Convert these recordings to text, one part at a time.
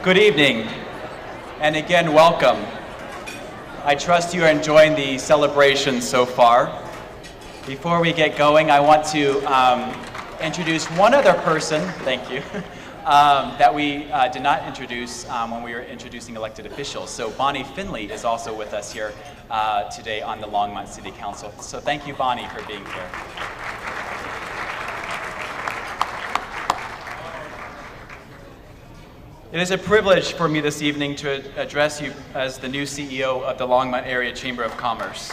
Good evening, and again, welcome. I trust you are enjoying the celebration so far. Before we get going, I want to introduce one other person, thank you, that we did not introduce when we were introducing elected officials. So Bonnie Finley is also with us here today on the Longmont City Council. So thank you, Bonnie, for being here. It is a privilege for me this evening to address you as the new CEO of the Longmont Area Chamber of Commerce.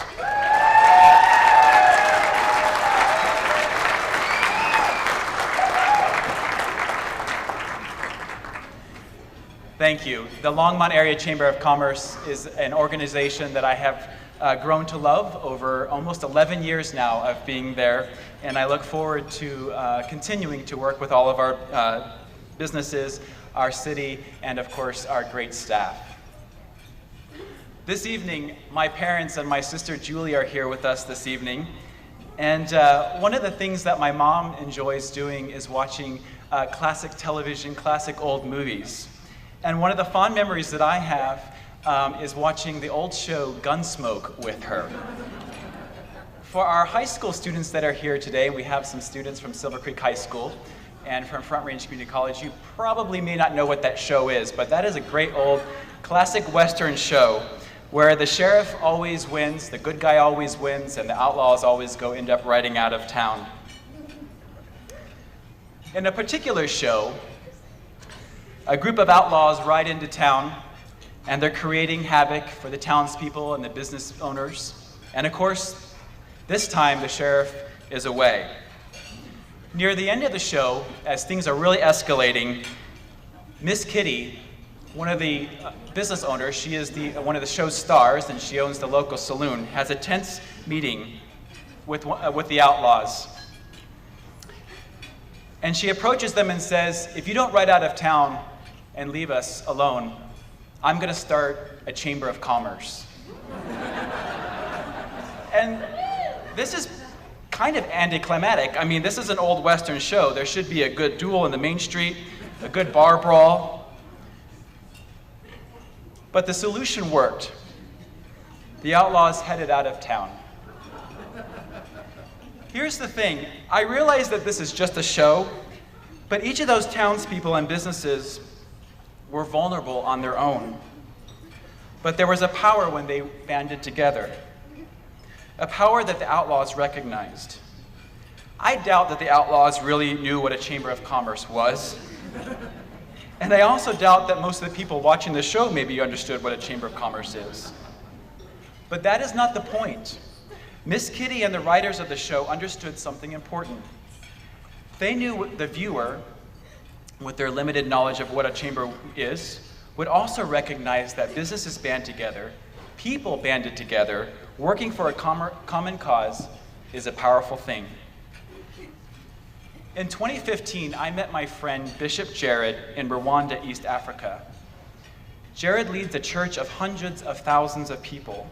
Thank you. The Longmont Area Chamber of Commerce is an organization that I have grown to love over almost 11 years now of being there, and I look forward to continuing to work with all of our businesses, our city, and of course, our great staff. This evening, my parents and my sister Julie are here with us this evening, and one of the things that my mom enjoys doing is watching classic television, classic old movies. And one of the fond memories that I have is watching the old show Gunsmoke with her. For our high school students that are here today, we have some students from Silver Creek High School and from Front Range Community College. You probably may not know what that show is, but that is a great old classic Western show where the sheriff always wins, the good guy always wins, and the outlaws always end up riding out of town. In a particular show, a group of outlaws ride into town, and they're creating havoc for the townspeople and the business owners. And of course, this time the sheriff is away. Near the end of the show, as things are really escalating, Miss Kitty, one of the business owners, she is one of the show's stars, and she owns the local saloon, has a tense meeting with the outlaws. And she approaches them and says, if you don't ride out of town and leave us alone, I'm going to start a chamber of commerce. And this is kind of anticlimactic. I mean, this is an old Western show. There should be a good duel in the main street, a good bar brawl. But the solution worked. The outlaws headed out of town. Here's the thing. I realize that this is just a show, but each of those townspeople and businesses were vulnerable on their own. But there was a power when they banded together. A power that the outlaws recognized. I doubt that the outlaws really knew what a chamber of commerce was. And I also doubt that most of the people watching the show maybe understood what a chamber of commerce is. But that is not the point. Miss Kitty and the writers of the show understood something important. They knew the viewer, with their limited knowledge of what a chamber is, would also recognize that businesses band together, people banded together, working for a common cause is a powerful thing. In 2015, I met my friend Bishop Jared in Rwanda, East Africa. Jared leads a church of hundreds of thousands of people.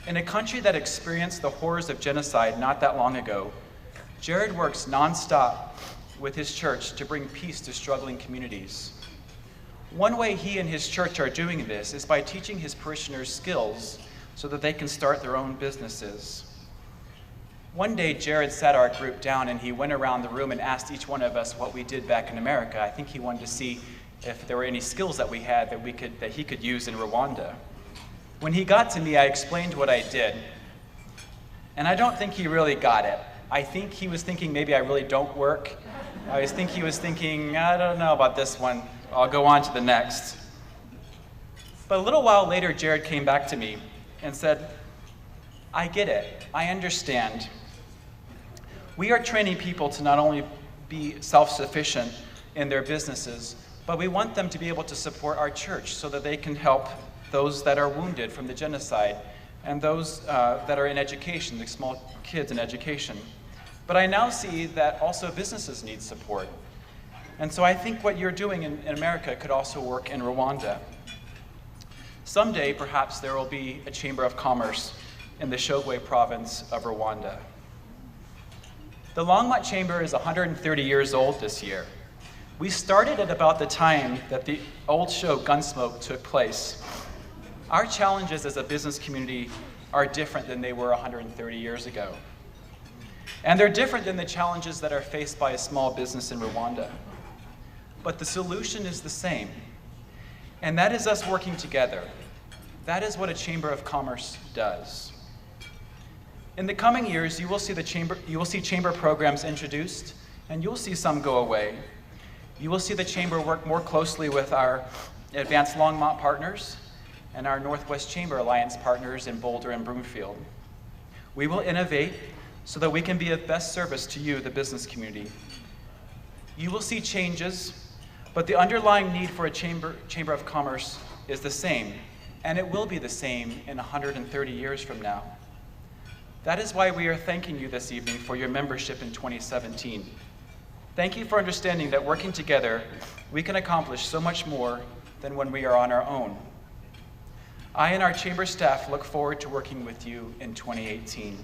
In a country that experienced the horrors of genocide not that long ago, Jared works nonstop with his church to bring peace to struggling communities. One way he and his church are doing this is by teaching his parishioners skills so that they can start their own businesses. One day, Jared sat our group down and he went around the room and asked each one of us what we did back in America. I think he wanted to see if there were any skills that we had that he could use in Rwanda. When he got to me, I explained what I did. And I don't think he really got it. I think he was thinking maybe I really don't work. I think he was thinking, I don't know about this one. I'll go on to the next. But a little while later, Jared came back to me and said, I get it. I understand. We are training people to not only be self-sufficient in their businesses, but we want them to be able to support our church so that they can help those that are wounded from the genocide and those that are in education, the small kids in education. But I now see that also businesses need support. And so I think what you're doing in America could also work in Rwanda. Someday, perhaps, there will be a Chamber of Commerce in the Shogwe province of Rwanda. The Longmont Chamber is 130 years old this year. We started at about the time that the old show Gunsmoke took place. Our challenges as a business community are different than they were 130 years ago. And they're different than the challenges that are faced by a small business in Rwanda. But the solution is the same, and that is us working together. That is what a Chamber of Commerce does. In the coming years, you will see chamber programs introduced, and you'll see some go away. You will see the Chamber work more closely with our Advanced Longmont partners and our Northwest Chamber Alliance partners in Boulder and Broomfield. We will innovate so that we can be of best service to you, the business community. You will see changes, but the underlying need for a Chamber of Commerce is the same, and it will be the same in 130 years from now. That is why we are thanking you this evening for your membership in 2017. Thank you for understanding that working together, we can accomplish so much more than when we are on our own. I and our Chamber staff look forward to working with you in 2018.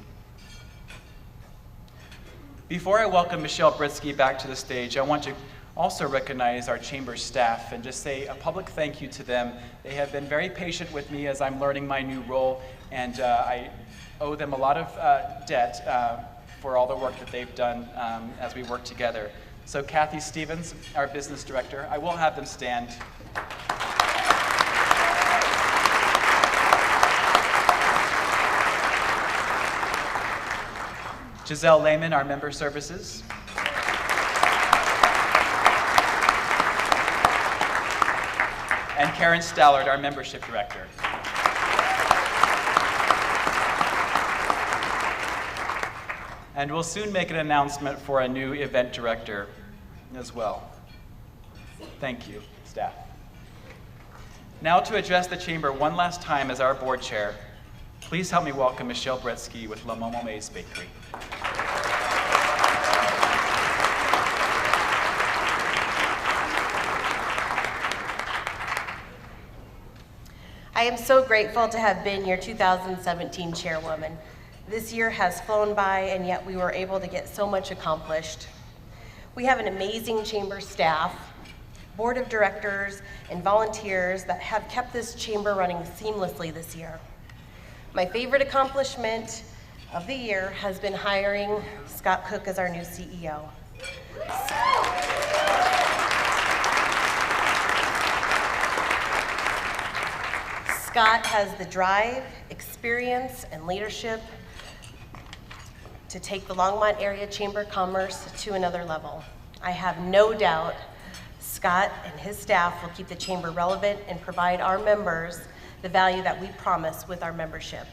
Before I welcome Michelle Britsky back to the stage, I want to also recognize our Chamber staff and just say a public thank you to them. They have been very patient with me as I'm learning my new role, and I owe them a lot of debt for all the work that they've done as we work together. So Kathy Stevens, our business director, I will have them stand. Giselle Lehman, our member services. And Karen Stallard, our membership director. And we'll soon make an announcement for a new event director as well. Thank you, staff. Now to address the Chamber one last time as our board chair, please help me welcome Michelle Britsky with La Momo Maze Bakery. I am so grateful to have been your 2017 chairwoman. This year has flown by, and yet we were able to get so much accomplished. We have an amazing chamber staff, board of directors, and volunteers that have kept this chamber running seamlessly this year. My favorite accomplishment of the year has been hiring Scott Cook as our new CEO. Scott has the drive, experience, and leadership to take the Longmont Area Chamber of Commerce to another level. I have no doubt Scott and his staff will keep the chamber relevant and provide our members the value that we promise with our membership.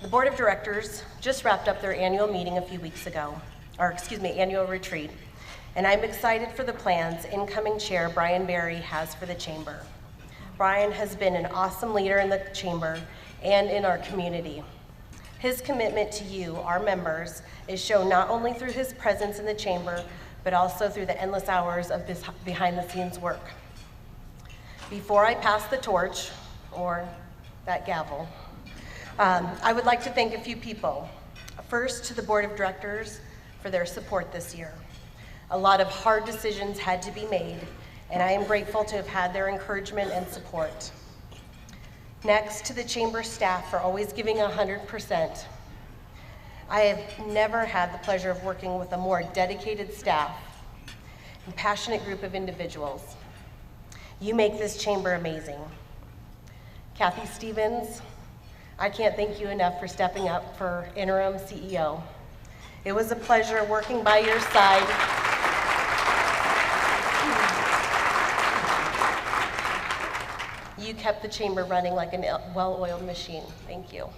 The Board of Directors just wrapped up their annual meeting a few weeks ago, annual retreat, and I'm excited for the plans incoming chair Brian Berry has for the chamber. Brian has been an awesome leader in the chamber and in our community. His commitment to you, our members, is shown not only through his presence in the chamber, but also through the endless hours of this behind-the-scenes work. Before I pass the torch, or that gavel, I would like to thank a few people. First, to the Board of Directors for their support this year. A lot of hard decisions had to be made, and I am grateful to have had their encouragement and support. Next, to the chamber staff for always giving 100%. I have never had the pleasure of working with a more dedicated staff and passionate group of individuals. You make this chamber amazing. Kathy Stevens, I can't thank you enough for stepping up for interim CEO. It was a pleasure working by your side. You kept the chamber running like a well-oiled machine. Thank you.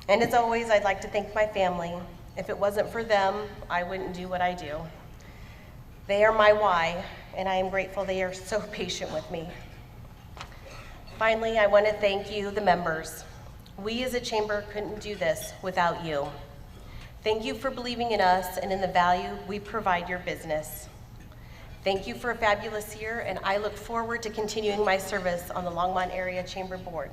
And as always, I'd like to thank my family. If it wasn't for them, I wouldn't do what I do. They are my why, and I am grateful they are so patient with me. Finally, I want to thank you, the members. We as a chamber couldn't do this without you. Thank you for believing in us and in the value we provide your business. Thank you for a fabulous year, and I look forward to continuing my service on the Longmont Area Chamber Board.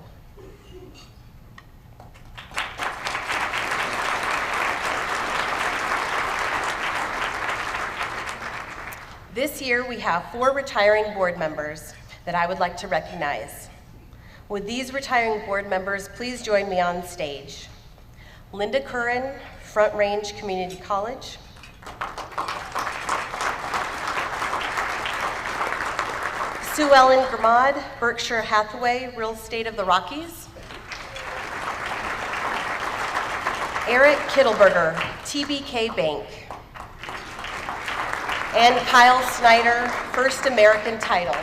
This year, we have 4 retiring board members that I would like to recognize. Would these retiring board members please join me on stage? Linda Curran, Front Range Community College. Sue Ellen Gramad, Berkshire Hathaway, Real Estate of the Rockies. Eric Kittelberger, TBK Bank. And Kyle Snyder, First American Title.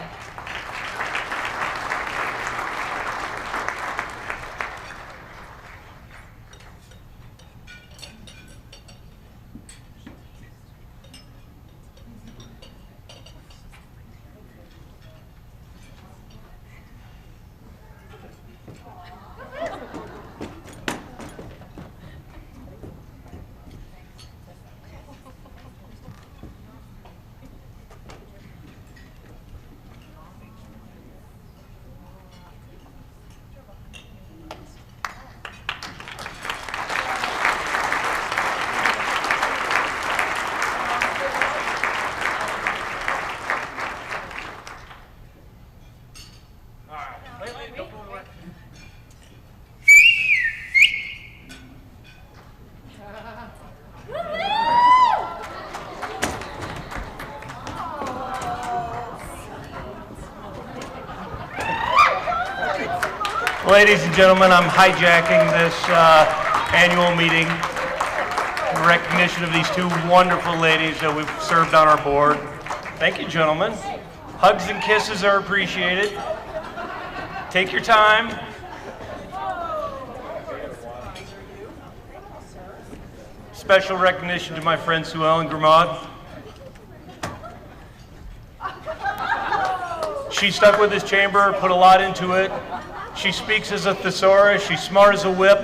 Ladies and gentlemen, I'm hijacking this annual meeting in recognition of these 2 wonderful ladies that we've served on our board. Thank you, gentlemen. Hugs and kisses are appreciated. Take your time. Special recognition to my friend Sue Ellen Gramad. She stuck with this chamber, put a lot into it. She speaks as a thesaurus, she's smart as a whip,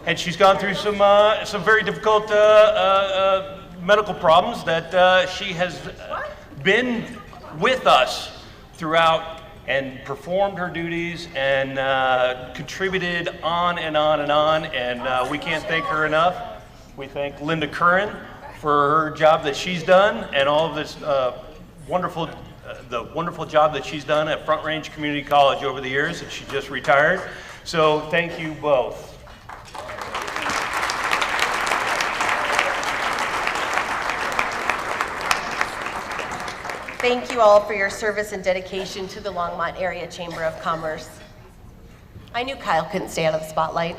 and she's gone through some very difficult medical problems that she has been with us throughout and performed her duties and contributed on and on and on, and we can't thank her enough. We thank Linda Curran for her job that she's done and all of this the wonderful job that she's done at Front Range Community College over the years, and she just retired. So thank you both. Thank you all for your service and dedication to the Longmont Area Chamber of Commerce. I knew Kyle couldn't stay out of the spotlight.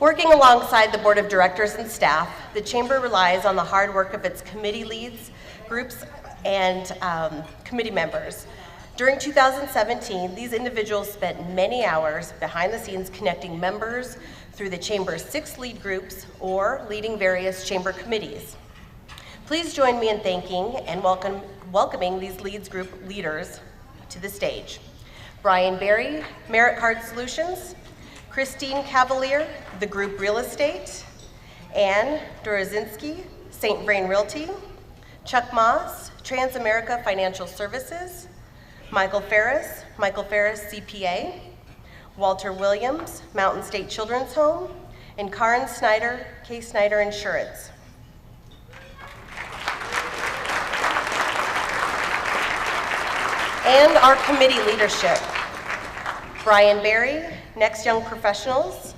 Working alongside the board of directors and staff, the chamber relies on the hard work of its committee leads, groups, and committee members. During 2017, these individuals spent many hours behind the scenes connecting members through the chamber's 6 lead groups or leading various chamber committees. Please join me in thanking and welcoming these leads group leaders to the stage. Brian Berry, Merit Card Solutions, Christine Cavalier, The Group Real Estate, Ann Dorozinski, St. Vrain Realty, Chuck Moss, Transamerica Financial Services, Michael Ferris CPA, Walter Williams, Mountain State Children's Home, and Karen Snyder, K. Snyder Insurance. And our committee leadership, Brian Berry, Next Young Professionals,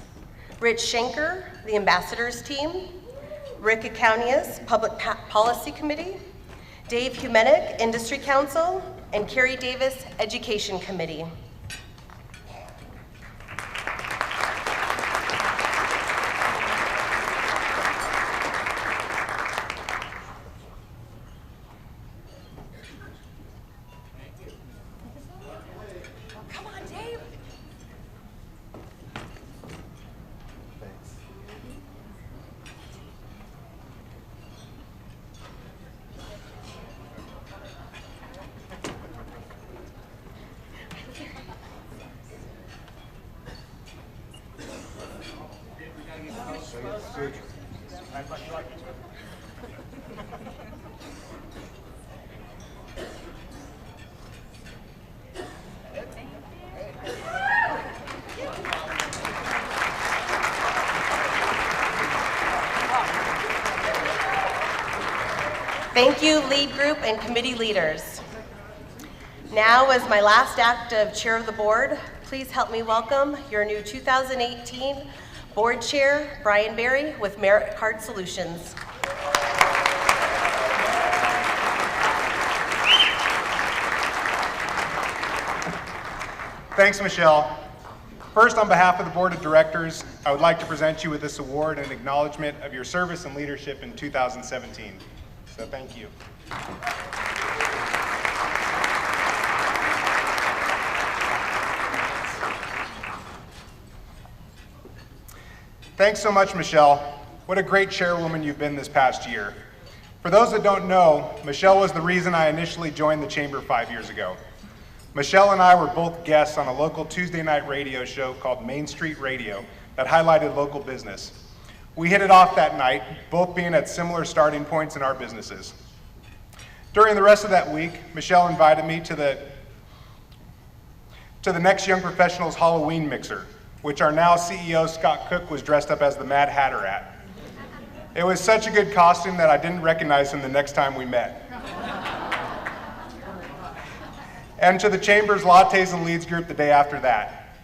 Rich Schenker, the Ambassadors Team, Rick Accounius, Public Policy Committee, Dave Humenick, Industry Council, and Carrie Davis, Education Committee. Thank you, lead group and committee leaders. Now, as my last act of chair of the board, please help me welcome your new 2018 board chair, Brian Berry, with Merit Card Solutions. Thanks, Michelle. First, on behalf of the board of directors, I would like to present you with this award in acknowledgement of your service and leadership in 2017. So thank you. Thanks so much, Michelle. What a great chairwoman you've been this past year. For those that don't know, Michelle was the reason I initially joined the chamber 5 years ago. Michelle and I were both guests on a local Tuesday night radio show called Main Street Radio that highlighted local business. We hit it off that night, both being at similar starting points in our businesses. During the rest of that week, Michelle invited me to the Next Young Professionals Halloween Mixer, which our now CEO Scott Cook was dressed up as the Mad Hatter at. It was such a good costume that I didn't recognize him the next time we met. And to the Chamber's Lattes and Leads group the day after that.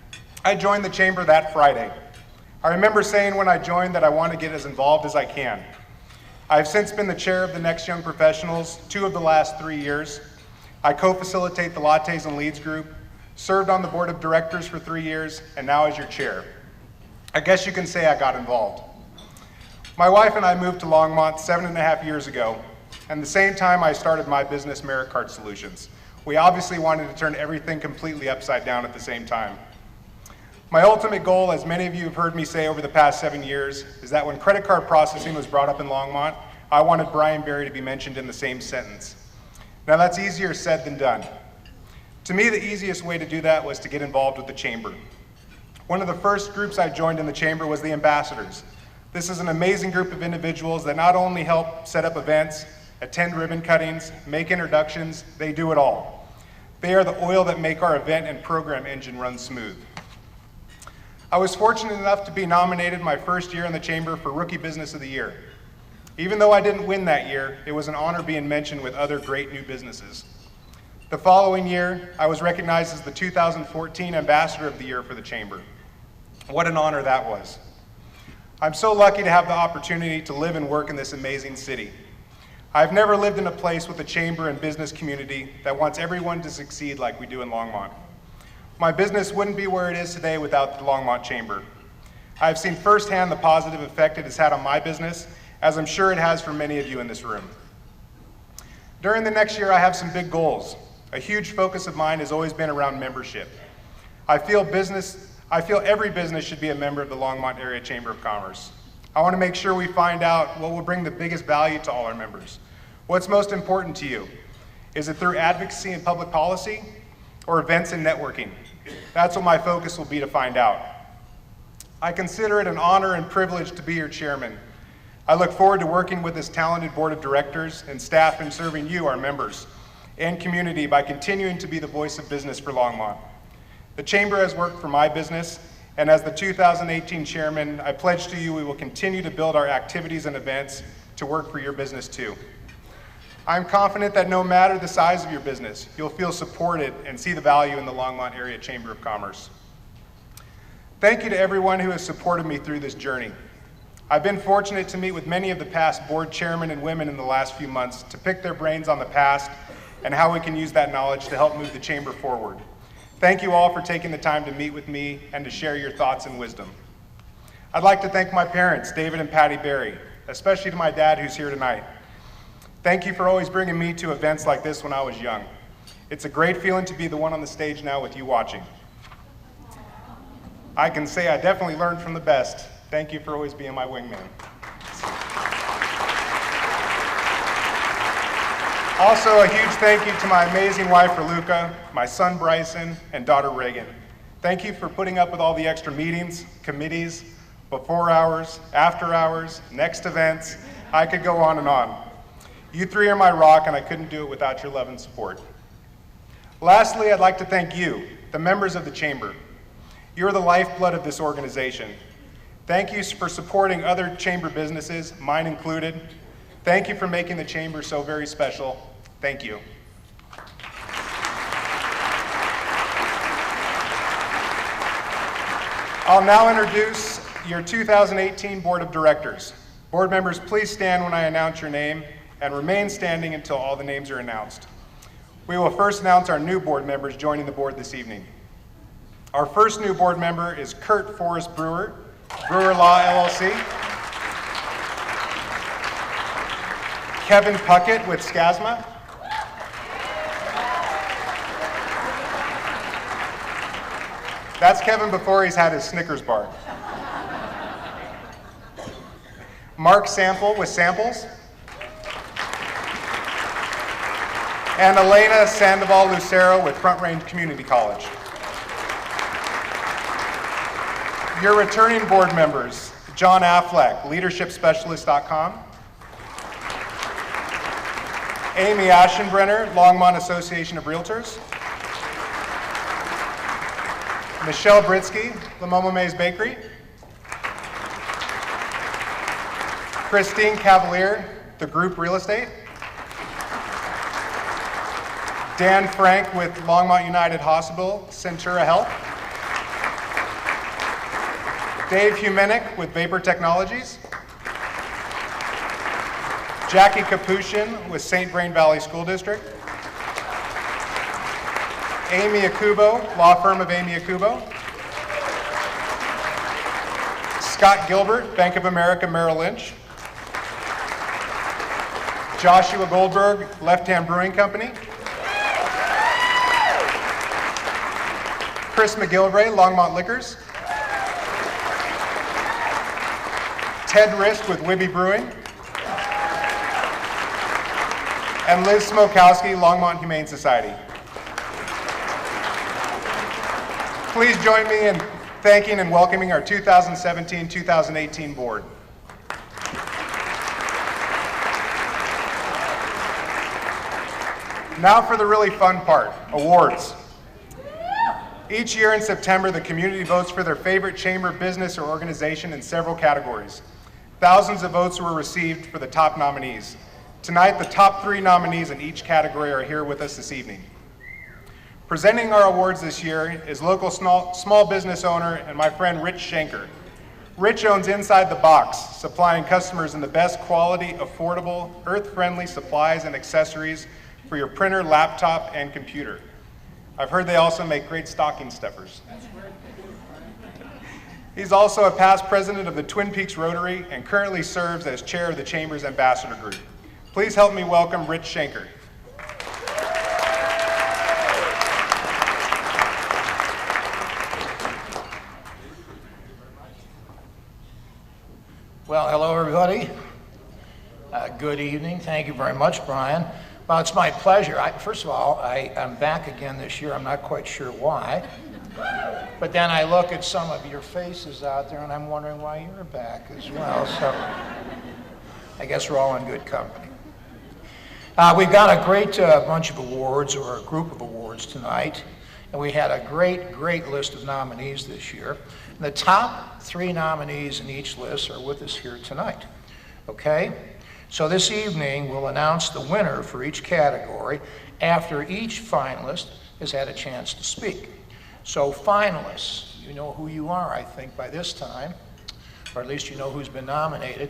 I joined the Chamber that Friday. I remember saying when I joined that I want to get as involved as I can. I've since been the chair of the Next Young Professionals 2 of the last 3 years. I co-facilitate the Lattes and Leads group, served on the board of directors for 3 years, and now as your chair. I guess you can say I got involved. My wife and I moved to Longmont 7.5 years ago, and the same time I started my business, Merit Card Solutions. We obviously wanted to turn everything completely upside down at the same time. My ultimate goal, as many of you have heard me say over the past 7 years, is that when credit card processing was brought up in Longmont, I wanted Brian Berry to be mentioned in the same sentence. Now that's easier said than done. To me, the easiest way to do that was to get involved with the chamber. One of the first groups I joined in the chamber was the ambassadors. This is an amazing group of individuals that not only help set up events, attend ribbon cuttings, make introductions, they do it all. They are the oil that make our event and program engine run smooth. I was fortunate enough to be nominated my first year in the chamber for Rookie Business of the Year. Even though I didn't win that year, it was an honor being mentioned with other great new businesses. The following year, I was recognized as the 2014 Ambassador of the Year for the chamber. What an honor that was. I'm so lucky to have the opportunity to live and work in this amazing city. I've never lived in a place with a chamber and business community that wants everyone to succeed like we do in Longmont. My business wouldn't be where it is today without the Longmont Chamber. I've seen firsthand the positive effect it has had on my business, as I'm sure it has for many of you in this room. During the next year, I have some big goals. A huge focus of mine has always been around membership. I feel every business should be a member of the Longmont Area Chamber of Commerce. I want to make sure we find out what will bring the biggest value to all our members. What's most important to you? Is it through advocacy and public policy, or events and networking? That's what my focus will be to find out. I consider it an honor and privilege to be your chairman. I look forward to working with this talented board of directors and staff and serving you, our members, and community by continuing to be the voice of business for Longmont. The chamber has worked for my business, and as the 2018 chairman, I pledge to you we will continue to build our activities and events to work for your business too. I'm confident that no matter the size of your business, you'll feel supported and see the value in the Longmont Area Chamber of Commerce. Thank you to everyone who has supported me through this journey. I've been fortunate to meet with many of the past board chairmen and women in the last few months to pick their brains on the past and how we can use that knowledge to help move the chamber forward. Thank you all for taking the time to meet with me and to share your thoughts and wisdom. I'd like to thank my parents, David and Patty Berry, especially to my dad who's here tonight. Thank you for always bringing me to events like this when I was young. It's a great feeling to be the one on the stage now with you watching. I can say I definitely learned from the best. Thank you for always being my wingman. Also, a huge thank you to my amazing wife, Raluca, my son, Bryson, and daughter, Reagan. Thank you for putting up with all the extra meetings, committees, before hours, after hours, next events. I could go on and on. You three are my rock, and I couldn't do it without your love and support. Lastly, I'd like to thank you, the members of the chamber. You're the lifeblood of this organization. Thank you for supporting other chamber businesses, mine included. Thank you for making the Chamber so very special. Thank you. I'll now introduce your 2018 Board of Directors. Board members, please stand when I announce your name and remain standing until all the names are announced. We will first announce our new board members joining the board this evening. Our first new board member is Kurt Forrest Brewer, Brewer Law LLC. Kevin Puckett with SCASMA. That's Kevin before he's had his Snickers bar. Mark Sample with Samples. And Elena Sandoval Lucero with Front Range Community College. Your returning board members, John Affleck, leadershipspecialist.com. Amy Aschenbrenner, Longmont Association of Realtors. Michelle Britsky, Lamoma Mays Bakery. Christine Cavalier, The Group Real Estate. Dan Frank with Longmont United Hospital, Centura Health. Dave Humenick with Vapor Technologies. Jackie Capuchin with St. Vrain Valley School District. Amy Akubo, law firm of Amy Akubo. Scott Gilbert, Bank of America Merrill Lynch. Joshua Goldberg, Left Hand Brewing Company. Chris McGilvray, Longmont Liquors. Ted Rist with Wibby Brewing. And Liz Smokowski, Longmont Humane Society. Please join me in thanking and welcoming our 2017-2018 board. Now for the really fun part, awards. Each year in September, the community votes for their favorite chamber, business, or organization in several categories. Thousands of votes were received for the top nominees. Tonight, the top 3 nominees in each category are here with us this evening. Presenting our awards this year is local small business owner and my friend Rich Schenker. Rich owns Inside the Box, supplying customers in the best quality, affordable, earth-friendly supplies and accessories for your printer, laptop, and computer. I've heard they also make great stocking stuffers. He's also a past president of the Twin Peaks Rotary and currently serves as chair of the Chamber's Ambassador Group. Please help me welcome Rich Schenker. Well, hello everybody. Good evening. Thank you very much, Brian. Well, it's my pleasure. First of all, I'm back again this year. I'm not quite sure why. But then I look at some of your faces out there and I'm wondering why you're back as well. So I guess we're all in good company. We've got a great bunch of awards, or a group of awards tonight. And we had a great list of nominees this year. And the top 3 nominees in each list are with us here tonight. Okay? So this evening, we'll announce the winner for each category after each finalist has had a chance to speak. So finalists, you know who you are, I think, by this time, or at least you know who's been nominated.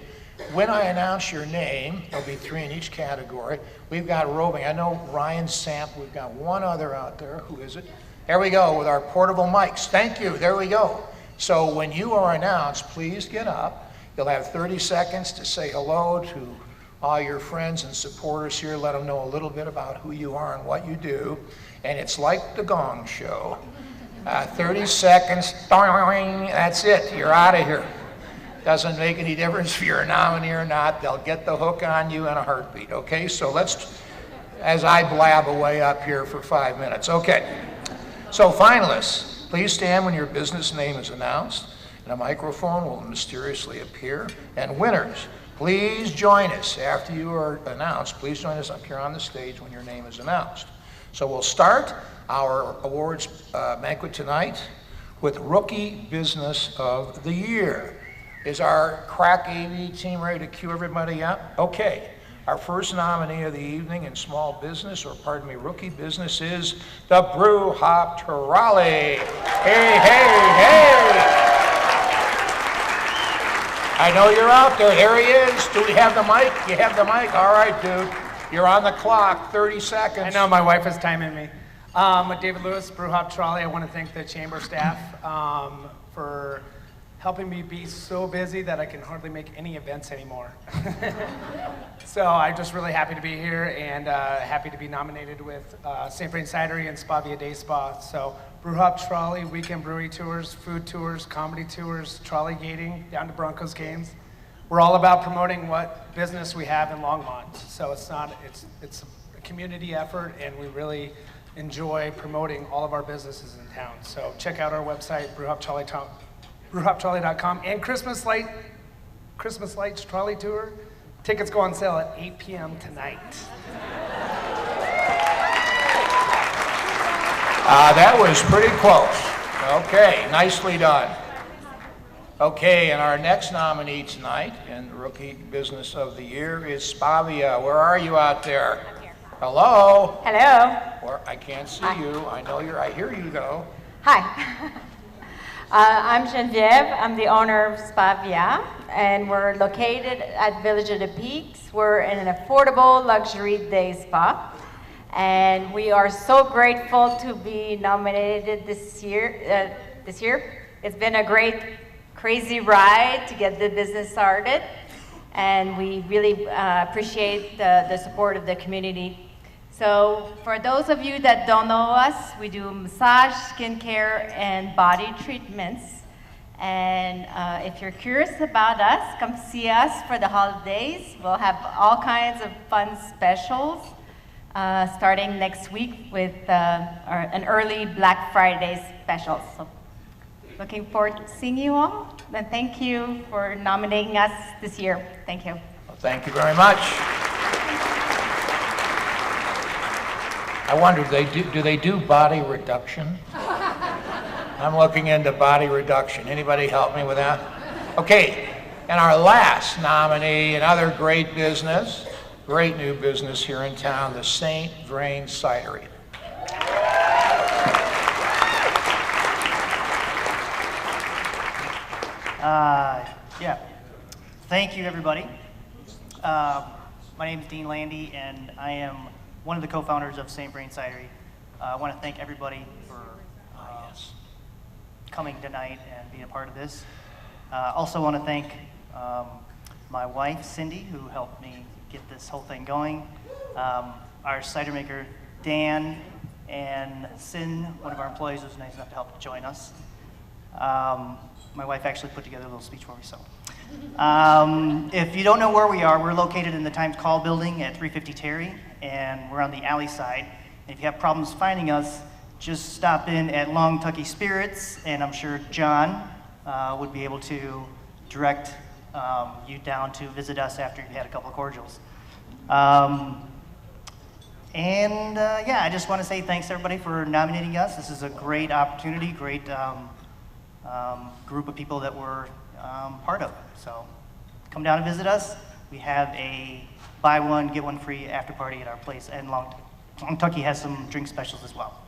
When I announce your name, there'll be 3 in each category. We've got roving. I know Ryan Samp. We've got one other out there. Who is it? There we go with our portable mics. Thank you. There we go. So when you are announced, please get up. You'll have 30 seconds to say hello to all your friends and supporters here. Let them know a little bit about who you are and what you do. And it's like the Gong Show. 30 seconds. That's it. You're out of here. Doesn't make any difference if you're a nominee or not. They'll get the hook on you in a heartbeat. Okay, so let's, as I blab away up here for 5 minutes. Okay, so finalists, please stand when your business name is announced and a microphone will mysteriously appear. And winners, please join us after you are announced. Please join us up here on the stage when your name is announced. So we'll start our awards banquet tonight with Rookie Business of the Year. Is our crack AV team ready to cue everybody up? Okay, Our first nominee of the evening in small business, or pardon me, rookie business, is the Brew Hop Trolley. Hey, hey, hey! I know you're out there. There he is. Do we have the mic? You have the mic? All right, dude. You're on the clock. 30 seconds. I know, my wife is timing me. With David Lewis, Brew Hop Trolley, I want to thank the chamber staff for helping me be so busy that I can hardly make any events anymore. So I'm just really happy to be here and happy to be nominated with St. Vrain Cidery and Spa Via Day Spa. So Brew Hop Trolley, weekend brewery tours, food tours, comedy tours, trolley gating down to Broncos games. We're all about promoting what business we have in Longmont. So it's a community effort, and we really enjoy promoting all of our businesses in town. So check out our website, brewhoptrolley.com, and Christmas Lights Trolley Tour. Tickets go on sale at 8 p.m. tonight. That was pretty close. Okay, nicely done. Okay, and our next nominee tonight in Rookie Business of the Year is Spa Via. Where are you out there? I'm here. Hello? Hello. I can't see you. I know I hear you though. Hi. I'm Genevieve. I'm the owner of Spa Via, and we're located at Village of the Peaks. We're in an affordable luxury day spa, and we are so grateful to be nominated this year. It's been a great, crazy ride to get the business started, and we really appreciate the support of the community. So for those of you that don't know us, we do massage, skincare, and body treatments. And if you're curious about us, come see us for the holidays. We'll have all kinds of fun specials starting next week with an early Black Friday special. So looking forward to seeing you all. And thank you for nominating us this year. Thank you. Well, thank you very much. I wonder, do they do body reduction? I'm looking into body reduction. Anybody help me with that? Okay, and our last nominee, another great business, great new business here in town, the St. Vrain Cidery. Yeah, thank you everybody. My name is Dean Landy, and I am one of the co-founders of St. Vrain Cidery. I want to thank everybody for coming tonight and being a part of this. Also want to thank my wife, Cindy, who helped me get this whole thing going. Our cider maker, Dan, and Sin, one of our employees, was nice enough to help join us. My wife actually put together a little speech for me, so. If you don't know where we are, we're located in the Times Call building at 350 Terry, and we're on the alley side. And if you have problems finding us, just stop in at Long Tucky Spirits, and I'm sure John would be able to direct you down to visit us after you've had a couple of cordials. Yeah, I just want to say thanks to everybody for nominating us. This is a great opportunity, great group of people that we're part of. So come down and visit us. We have a buy one, get one free after party at our place, and Long Tucky has some drink specials as well.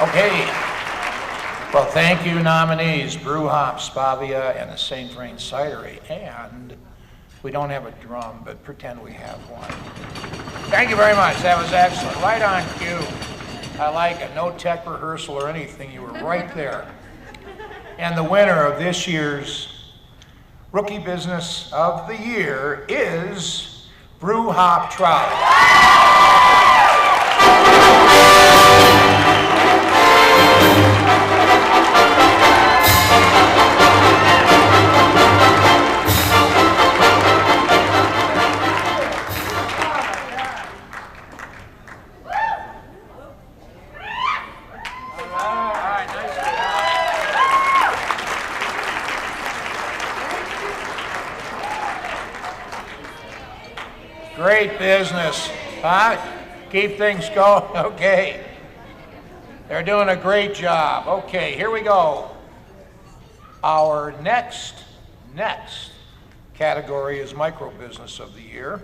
Okay. Well, thank you, nominees, Brew Hop, Spa Via, and the St. Vrain Cidery. And we don't have a drum, but pretend we have one. Thank you very much. That was excellent. Right on cue. I like it. No tech rehearsal or anything. You were right there. And the winner of this year's Rookie Business of the Year is Brew Hop Trolley. Great business, huh? Keep things going, okay. They're doing a great job. Okay, here we go. Our next category is Micro Business of the Year.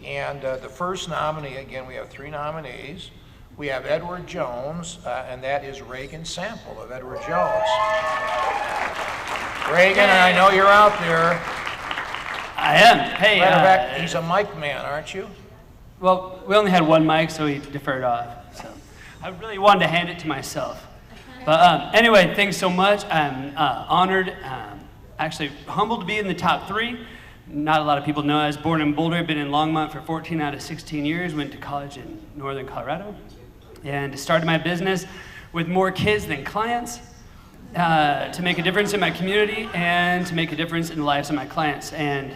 And the first nominee, again, we have 3 nominees. We have Edward Jones, and that is Reagan Sample of Edward Jones. Reagan, I know you're out there. I am. Hey, Matter of fact, he's a mic man, aren't you? well, we only had one mic, so we deferred off. So I really wanted to hand it to myself. But anyway, thanks so much. I'm honored, actually humbled to be in the top 3. Not a lot of people know I was born in Boulder. I've been in Longmont for 14 out of 16 years. Went to college in northern Colorado, and started my business with more kids than clients to make a difference in my community and to make a difference in the lives of my clients. And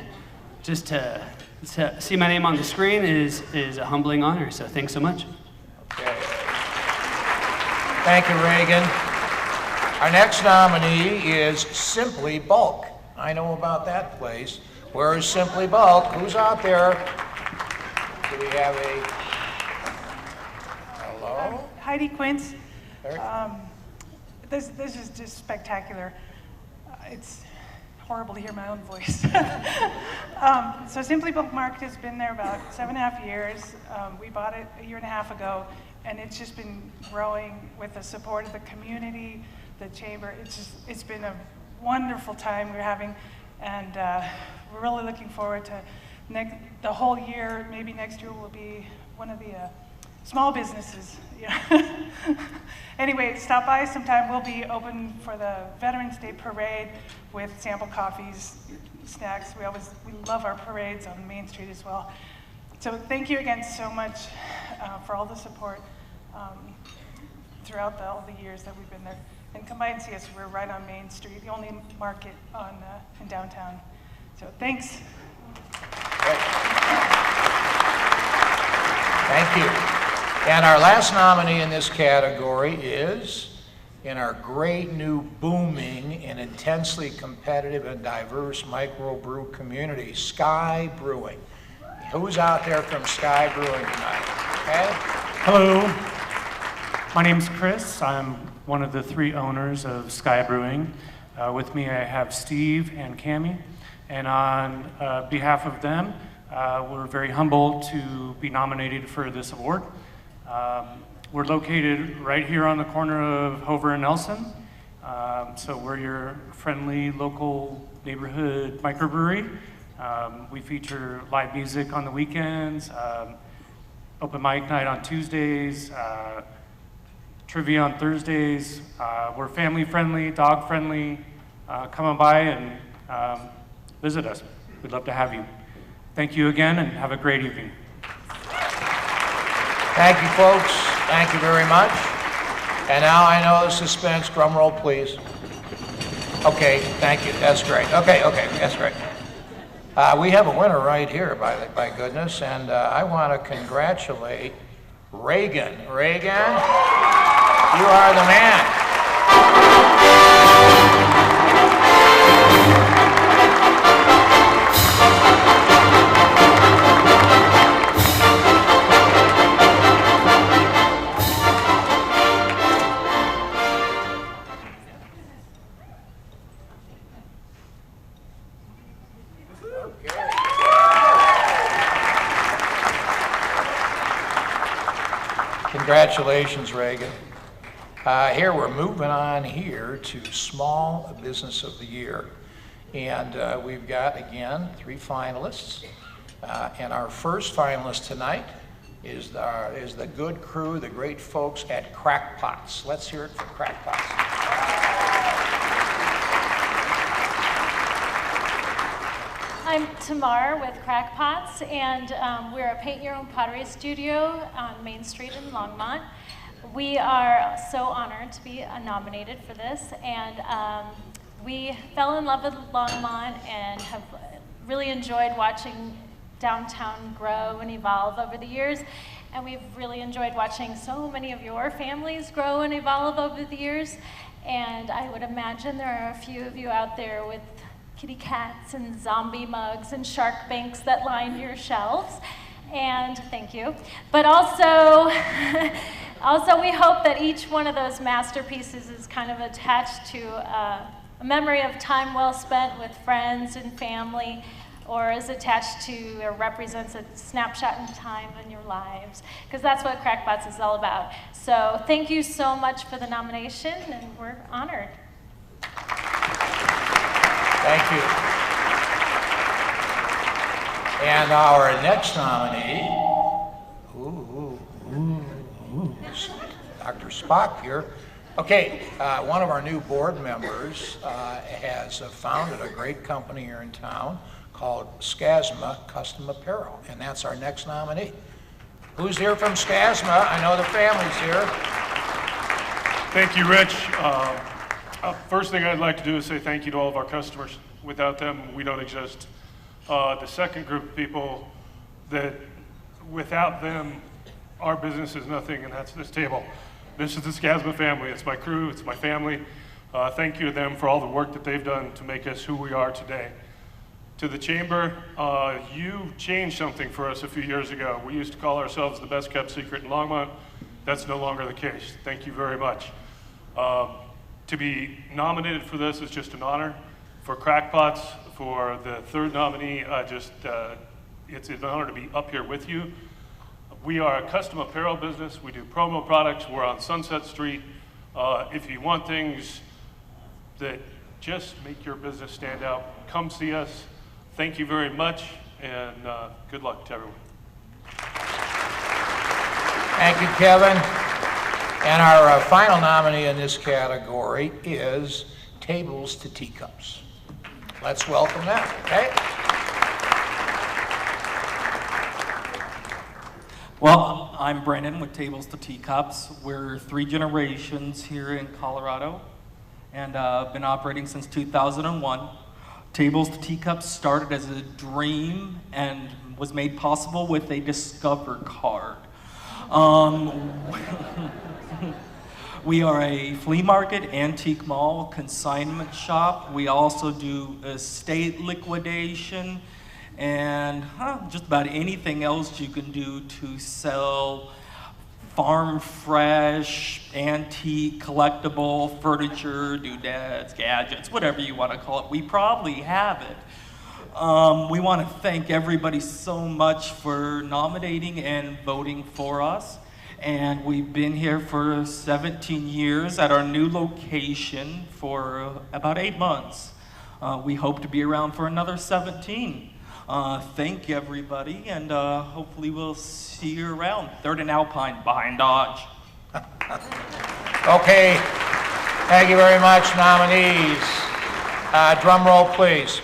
just to see my name on the screen is a humbling honor. So thanks so much. Okay. Thank you, Reagan. Our next nominee is Simply Bulk. I know about that place. Where is Simply Bulk? Who's out there? Do we have a... Hello? Heidi Quince. Eric? This is just spectacular. It's horrible to hear my own voice. So Simply Bulk Market has been there about 7.5 years. We bought it a 1.5 years ago, and it's just been growing with the support of the community, the chamber. It's been a wonderful time we're having, and we're really looking forward to the whole year. Maybe next year will be one of the small businesses. Yeah. Anyway, stop by sometime. We'll be open for the Veterans Day Parade with sample coffees, snacks. We love our parades on Main Street as well. So thank you again so much for all the support throughout all the years that we've been there. And come by and see us. We're right on Main Street, the only market in downtown. So thanks. Great. Thank you. And our last nominee in this category is, in our great new booming and intensely competitive and diverse microbrew community, Sky Brewing. Who's out there from Sky Brewing tonight? Okay? Hello, my name's Chris. I'm one of the 3 owners of Sky Brewing. With me I have Steve and Cammie, and on behalf of them, we're very humbled to be nominated for this award. We're located right here on the corner of Hover and Nelson, so we're your friendly local neighborhood microbrewery. We feature live music on the weekends, open mic night on Tuesdays, trivia on Thursdays. We're family friendly, dog friendly. Come on by and visit us. We'd love to have you. Thank you again and have a great evening. Thank you, folks. Thank you very much. And now I know the suspense. Drum roll, please. Okay, thank you. That's great. Okay, that's great. We have a winner right here, by goodness, and I want to congratulate Reagan. Reagan, you are the man. Congratulations, Reagan. Here we're moving on here to Small Business of the Year. And we've got, again, 3 finalists. And our first finalist tonight is the good crew, the great folks at Crackpots. Let's hear it for Crackpots. I'm Tamar with Crackpots, and we're a paint-your-own pottery studio on Main Street in Longmont. We are so honored to be nominated for this, and we fell in love with Longmont and have really enjoyed watching downtown grow and evolve over the years, and we've really enjoyed watching so many of your families grow and evolve over the years, and I would imagine there are a few of you out there with kitty cats and zombie mugs and shark banks that line your shelves, and thank you. But also, we hope that each one of those masterpieces is kind of attached to a memory of time well spent with friends and family, or is attached to or represents a snapshot in time in your lives, because that's what Crackpots is all about. So thank you so much for the nomination, and we're honored. Thank you. And our next nominee, Dr. Spock here. Okay, one of our new board members has founded a great company here in town called Scasma Custom Apparel, and that's our next nominee. Who's here from Scasma? I know the family's here. Thank you, Rich. First thing I'd like to do is say thank you to all of our customers. Without them, we don't exist. The second group of people that without them, our business is nothing, and that's this table. This is the Scasma family. It's my crew, it's my family. Thank you to them for all the work that they've done to make us who we are today. To the Chamber, you changed something for us a few years ago. We used to call ourselves the best kept secret in Longmont. That's no longer the case. Thank you very much. To be nominated for this is just an honor. For Crackpots, for the third nominee, it's an honor to be up here with you. We are a custom apparel business. We do promo products. We're on Sunset Street. If you want things that just make your business stand out, come see us. Thank you very much, and good luck to everyone. Thank you, Kevin. And our final nominee in this category is Tables to Teacups. Let's welcome them, okay? Well, I'm Brandon with Tables to Teacups. We're 3 generations here in Colorado, and been operating since 2001. Tables to Teacups started as a dream and was made possible with a Discover card. We are a flea market, antique mall, consignment shop. We also do estate liquidation and just about anything else you can do to sell farm fresh, antique, collectible furniture, doodads, gadgets, whatever you want to call it. We probably have it. We want to thank everybody so much for nominating and voting for us. And we've been here for 17 years at our new location for about 8 months. We hope to be around for another 17. Thank you, everybody, and hopefully we'll see you around. 3rd and Alpine, behind Dodge. Okay, thank you very much, nominees. Drum roll, please.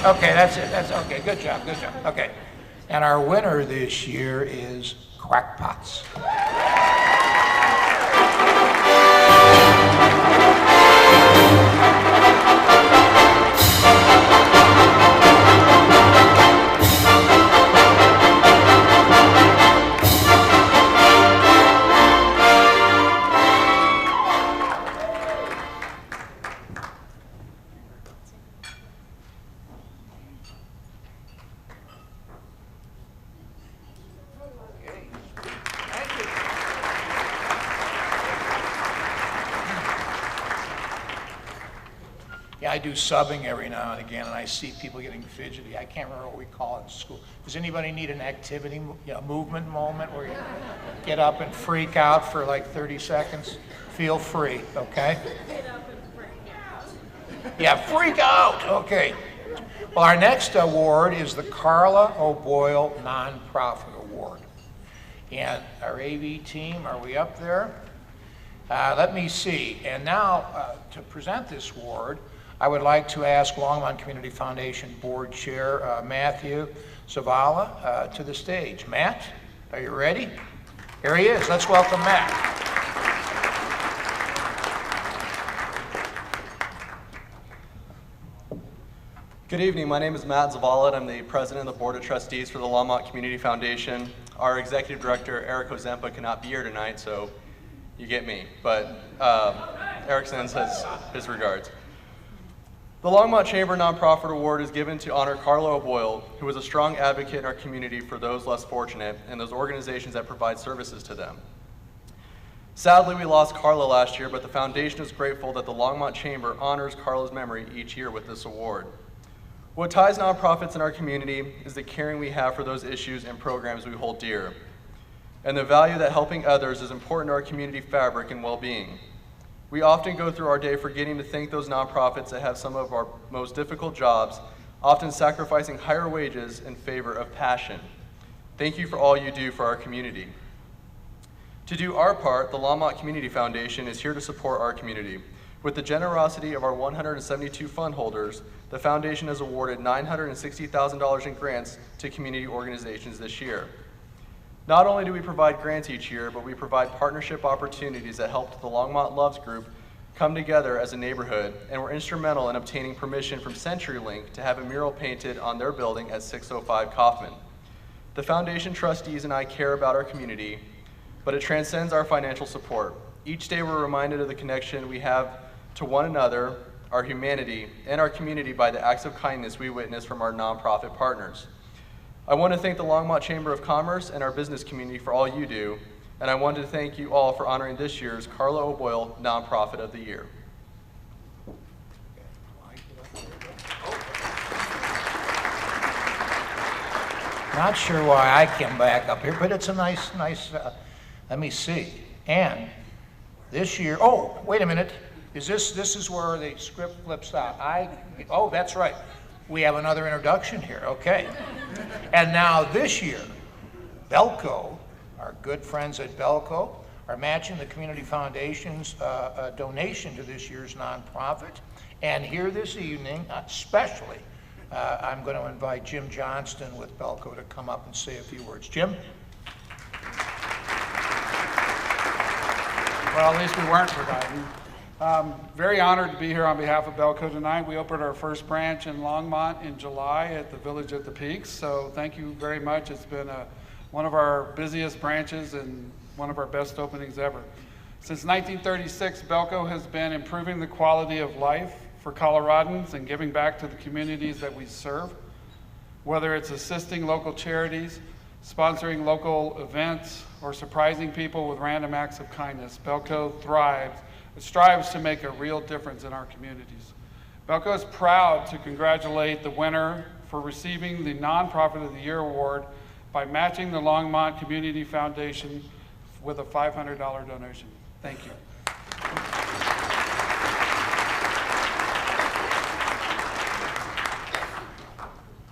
Okay, that's it. That's okay. Good job. Good job. Okay, and our winner this year is Crackpots. I do subbing every now and again, and I see people getting fidgety. I can't remember what we call it in school. Does anybody need an activity, movement moment where you get up and freak out for like 30 seconds? Feel free, okay? Get up and freak out. Yeah, freak out, okay. Well, our next award is the Carla O'Boyle Nonprofit Award. And our AV team, are we up there? Let me see. And now, to present this award, I would like to ask Longmont Community Foundation Board Chair Matthew Zavala to the stage. Matt, are you ready? Here he is. Let's welcome Matt. Good evening. My name is Matt Zavala, and I'm the president of the Board of Trustees for the Longmont Community Foundation. Our executive director, Eric Ozempa, cannot be here tonight, so you get me. But Eric sends his regards. The Longmont Chamber Nonprofit Award is given to honor Carla O'Boyle, who was a strong advocate in our community for those less fortunate and those organizations that provide services to them. Sadly, we lost Carla last year, but the foundation is grateful that the Longmont Chamber honors Carla's memory each year with this award. What ties nonprofits in our community is the caring we have for those issues and programs we hold dear, and the value that helping others is important to our community fabric and well-being. We often go through our day forgetting to thank those nonprofits that have some of our most difficult jobs, often sacrificing higher wages in favor of passion. Thank you for all you do for our community. To do our part, the Longmont Community Foundation is here to support our community. With the generosity of our 172 fund holders, the foundation has awarded $960,000 in grants to community organizations this year. Not only do we provide grants each year, but we provide partnership opportunities that helped the Longmont Loves Group come together as a neighborhood and were instrumental in obtaining permission from CenturyLink to have a mural painted on their building at 605 Kaufman. The foundation trustees and I care about our community, but it transcends our financial support. Each day we're reminded of the connection we have to one another, our humanity, and our community by the acts of kindness we witness from our nonprofit partners. I want to thank the Longmont Chamber of Commerce and our business community for all you do, and I want to thank you all for honoring this year's Carla O'Boyle Nonprofit of the Year. Not sure why I came back up here, but it's a nice, let me see. And this year, oh, wait a minute. This is where the script flips out. Oh, that's right. We have another introduction here, okay. And now this year, Belco, our good friends at Belco, are matching the Community Foundation's donation to this year's nonprofit. And here this evening, especially, I'm going to invite Jim Johnston with Belco to come up and say a few words. Jim? Well, at least we weren't forgotten. Very honored to be here on behalf of Belco tonight. We opened our first branch in Longmont in July at the Village at the Peaks, so thank you very much. It's been one of our busiest branches and one of our best openings ever. Since 1936, Belco has been improving the quality of life for Coloradans and giving back to the communities that we serve. Whether it's assisting local charities, sponsoring local events, or surprising people with random acts of kindness, Belco strives to make a real difference in our communities. Belco is proud to congratulate the winner for receiving the Nonprofit of the Year award by matching the Longmont Community Foundation with a $500 donation. Thank you.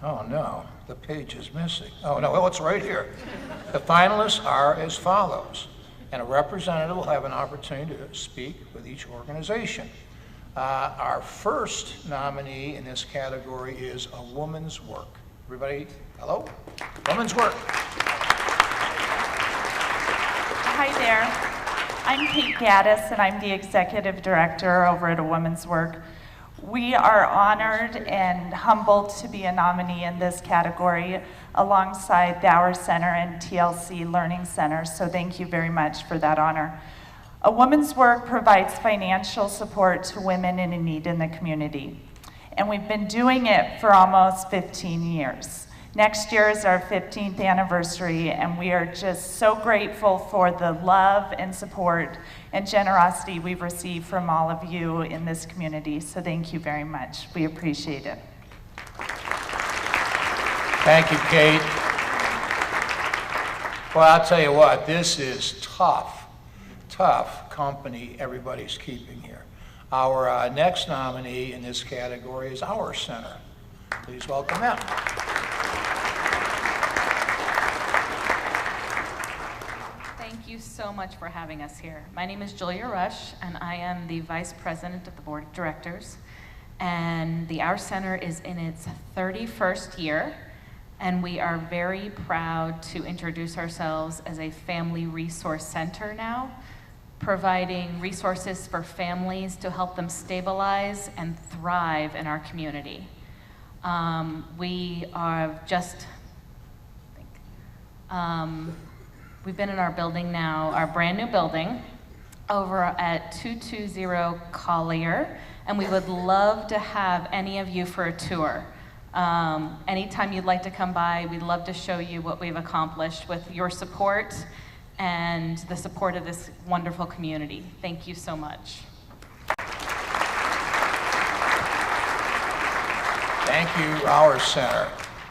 Oh no, the page is missing. Oh no, it's right here. The finalists are as follows, and a representative will have an opportunity to speak with each organization. Our first nominee in this category is A Woman's Work. Everybody, hello? Woman's Work. Hi there. I'm Kate Gaddis, and I'm the Executive Director over at A Woman's Work. We are honored and humbled to be a nominee in this category alongside the Our Center and TLC Learning Center, so thank you very much for that honor. A Woman's Work provides financial support to women in need in the community, and we've been doing it for almost 15 years. Next year is our 15th anniversary, and we are just so grateful for the love and support and generosity we've received from all of you in this community. So thank you very much. We appreciate it. Thank you, Kate. Well, I'll tell you what, this is tough company everybody's keeping here. Our next nominee in this category is Our Center. Please welcome them. Thank you so much for having us here. My name is Julia Rush, and I am the Vice President of the Board of Directors. And the Our Center is in its 31st year, and we are very proud to introduce ourselves as a family resource center now, providing resources for families to help them stabilize and thrive in our community. We are just, we've been in our building now, our brand new building, over at 220 Collier, and we would love to have any of you for a tour. Anytime you'd like to come by, we'd love to show you what we've accomplished with your support and the support of this wonderful community. Thank you so much. Thank you, our center.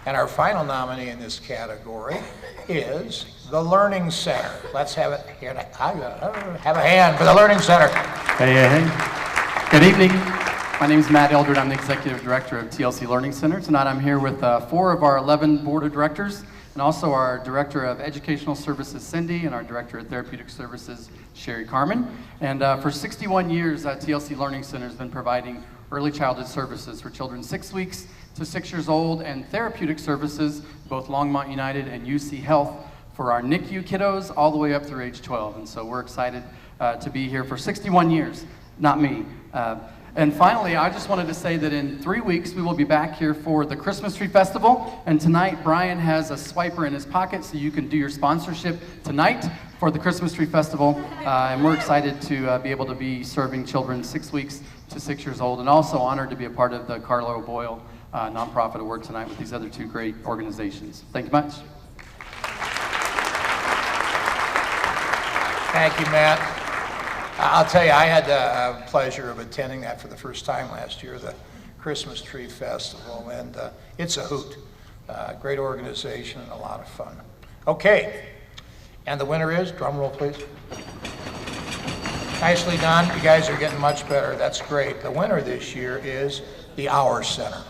And our final nominee in this category is the Learning Center. Let's have it here. Have a hand for the Learning Center. Hey. Good evening. My name is Matt Eldred. I'm the Executive Director of TLC Learning Center. Tonight I'm here with 4 of our 11 Board of Directors, and also our Director of Educational Services, Cindy, and our Director of Therapeutic Services, Sherry Carmen. And for 61 years, TLC Learning Center has been providing early childhood services for children 6 weeks to 6 years old, and therapeutic services, both Longmont United and UC Health, for our NICU kiddos all the way up through age 12. And so we're excited to be here for 61 years, not me. And finally, I just wanted to say that in 3 weeks, we will be back here for the Christmas Tree Festival. And tonight, Brian has a swiper in his pocket, so you can do your sponsorship tonight for the Christmas Tree Festival. And we're excited to be able to be serving children 6 weeks to 6 years old, and also honored to be a part of the Carlo Boyle nonprofit award tonight with these other 2 great organizations. Thank you much. Thank you, Matt. I'll tell you, I had the pleasure of attending that for the first time last year, the Christmas Tree Festival, and it's a hoot. Great organization and a lot of fun. Okay, and the winner is, drum roll please. Nicely done. You guys are getting much better. That's great. The winner this year is the Our Center.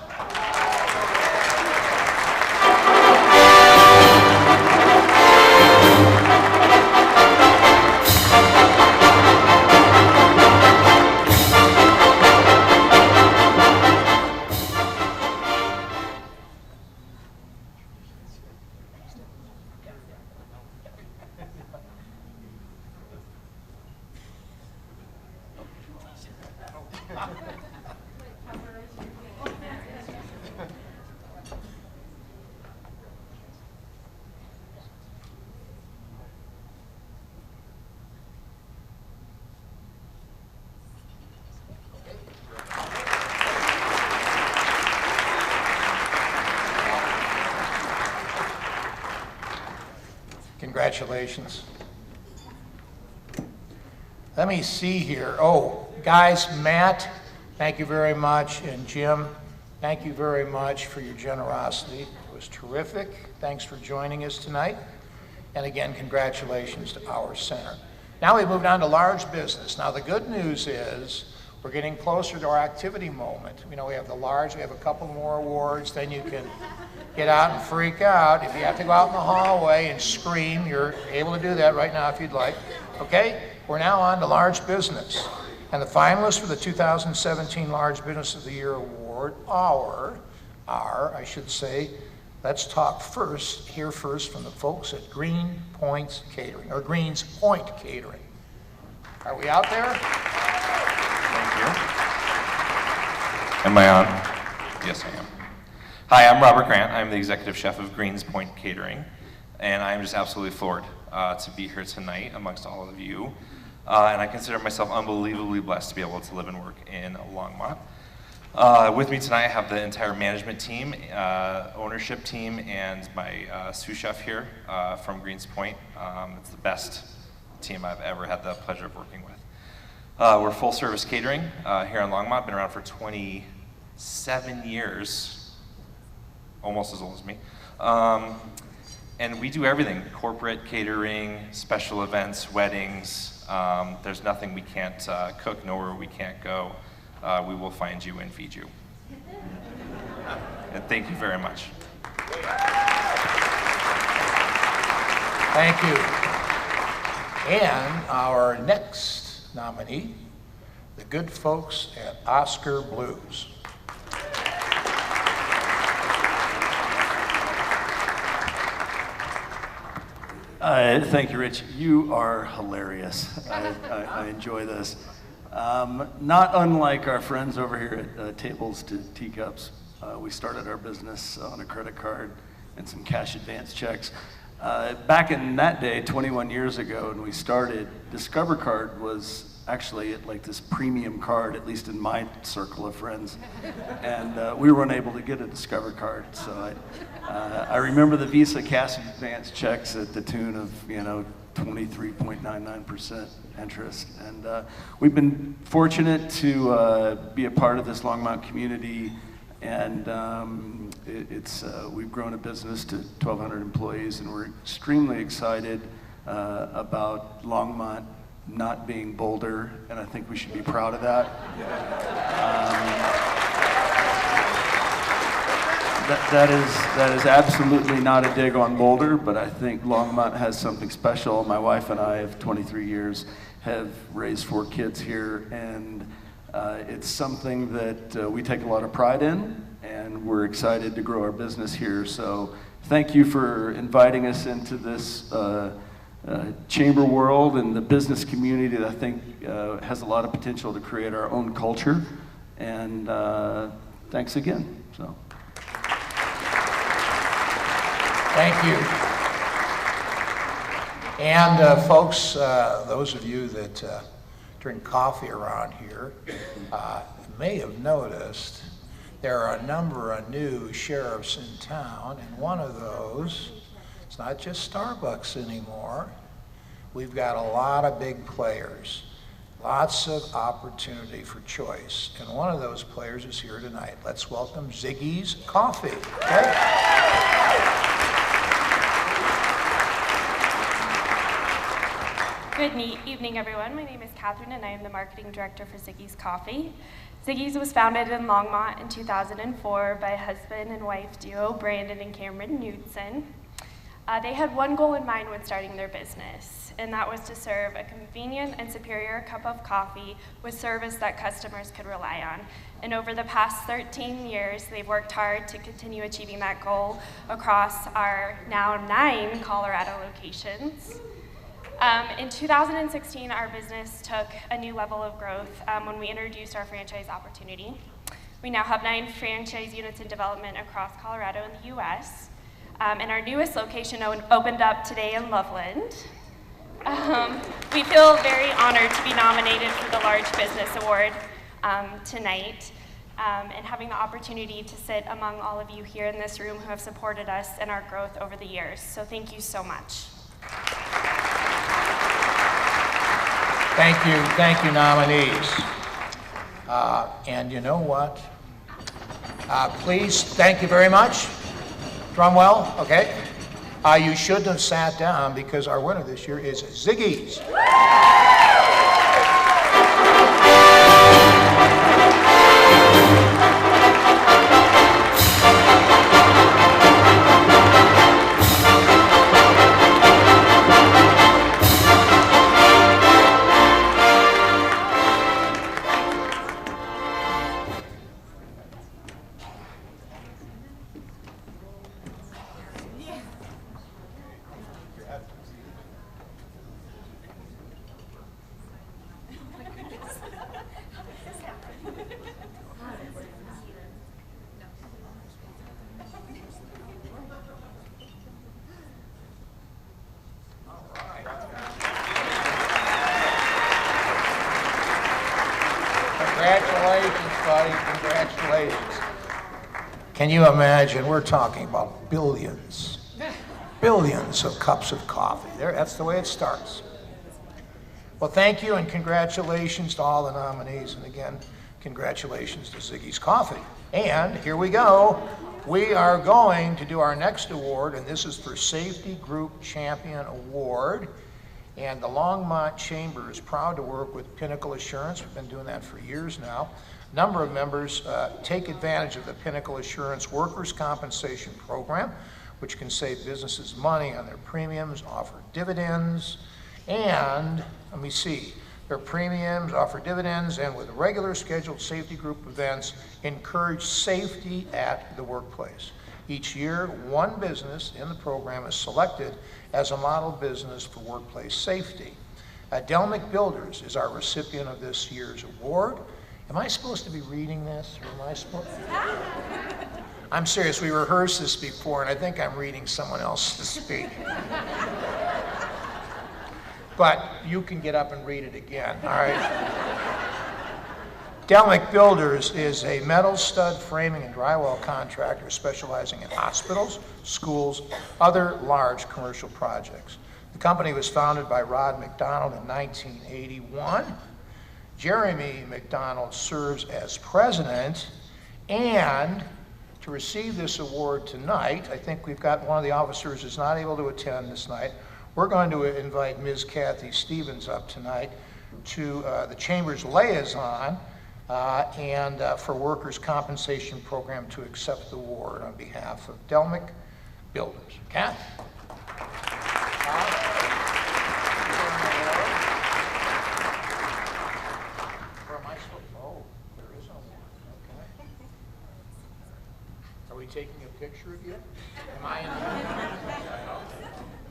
Congratulations. Let me see here. Oh, guys, Matt, thank you very much. And Jim, thank you very much for your generosity. It was terrific. Thanks for joining us tonight. And again, congratulations to our center. Now we've moved on to large business. Now the good news is we're getting closer to our activity moment. You know, we have the large, we have a couple more awards, then you can get out and freak out. If you have to go out in the hallway and scream, you're able to do that right now if you'd like. Okay, we're now on to large business. And the finalists for the 2017 Large Business of the Year Award are, I should say, let's talk first, hear first from the folks at Greens Point Catering. Are we out there? Thank you. Am I on? Yes, I am. Hi, I'm Robert Grant. I'm the executive chef of Greens Point Catering, and I'm just absolutely floored to be here tonight amongst all of you. And I consider myself unbelievably blessed to be able to live and work in Longmont. With me tonight, I have the entire management team, ownership team, and my sous chef here from Greens Point. It's the best team I've ever had the pleasure of working with. We're full service catering here in Longmont, been around for 27 years. Almost as old as me. And we do everything, corporate catering, special events, weddings. There's nothing we can't cook, nowhere we can't go. We will find you and feed you. And thank you very much. Thank you. And our next nominee, the good folks at Oscar Blues. Thank you, Rich. You are hilarious. I enjoy this. Not unlike our friends over here at Tables to Teacups, we started our business on a credit card and some cash advance checks. Back in that day, 21 years ago, when we started, Discover Card was actually like this premium card, at least in my circle of friends. And we were unable to get a Discover Card, so I remember the Visa cash advance checks at the tune of, $20 23.99% interest. And we've been fortunate to be a part of this Longmont community, and we've grown a business to 1,200 employees, and we're extremely excited about Longmont not being Boulder, and I think we should be proud of that. That is absolutely not a dig on Boulder, but I think Longmont has something special. My wife and I, of 23 years, have raised 4 kids here, and it's something that we take a lot of pride in, and we're excited to grow our business here. So thank you for inviting us into this chamber world and the business community that I think has a lot of potential to create our own culture. And thanks again. So. Thank you. And folks, those of you that drink coffee around here may have noticed there are a number of new sheriffs in town, and one of those, it's not just Starbucks anymore. We've got a lot of big players, lots of opportunity for choice, and one of those players is here tonight. Let's welcome Ziggy's Coffee. Okay? Good evening, everyone. My name is Catherine, and I am the marketing director for Ziggy's Coffee. Ziggy's was founded in Longmont in 2004 by husband and wife duo Brandon and Cameron Knudsen. They had one goal in mind when starting their business, and that was to serve a convenient and superior cup of coffee with service that customers could rely on. And over the past 13 years, they've worked hard to continue achieving that goal across our now 9 Colorado locations. In 2016, our business took a new level of growth when we introduced our franchise opportunity. We now have 9 franchise units in development across Colorado and the U.S. And our newest location opened up today in Loveland. We feel very honored to be nominated for the Large Business Award tonight, and having the opportunity to sit among all of you here in this room who have supported us in our growth over the years. So thank you so much. Thank you, nominees. And you know what? Please, thank you very much. Drum well, okay? You shouldn't have sat down because our winner this year is Ziggy's. Congratulations, buddy, congratulations. Can you imagine, we're talking about billions of cups of coffee. That's the way it starts. Well, thank you and congratulations to all the nominees. And again, congratulations to Ziggy's Coffee. And here we go. We are going to do our next award, and this is for Safety Group Champion Award. And the Longmont Chamber is proud to work with Pinnacle Assurance. We've been doing that for years now. A number of members take advantage of the Pinnacle Assurance Workers' Compensation Program, which can save businesses money on their premiums, offer dividends, and let me see, their premiums offer dividends, and with regular scheduled safety group events, encourage safety at the workplace. Each year, one business in the program is selected as a model business for workplace safety. Delmic Builders is our recipient of this year's award. Am I supposed to be reading this, or am I supposed to? I'm serious, we rehearsed this before, and I think I'm reading someone else's speak. But you can get up and read it again, all right? Delmic Builders is a metal stud framing and drywall contractor specializing in hospitals, schools, other large commercial projects. The company was founded by Rod McDonald in 1981. Jeremy McDonald serves as president, and to receive this award tonight, I think we've got one of the officers who's not able to attend this night. We're going to invite Ms. Kathy Stevens up tonight to the Chamber's liaison and for Workers' Compensation Program to accept the award on behalf of Delmic Builders. Kathy? Are we taking a picture of you? Am I in?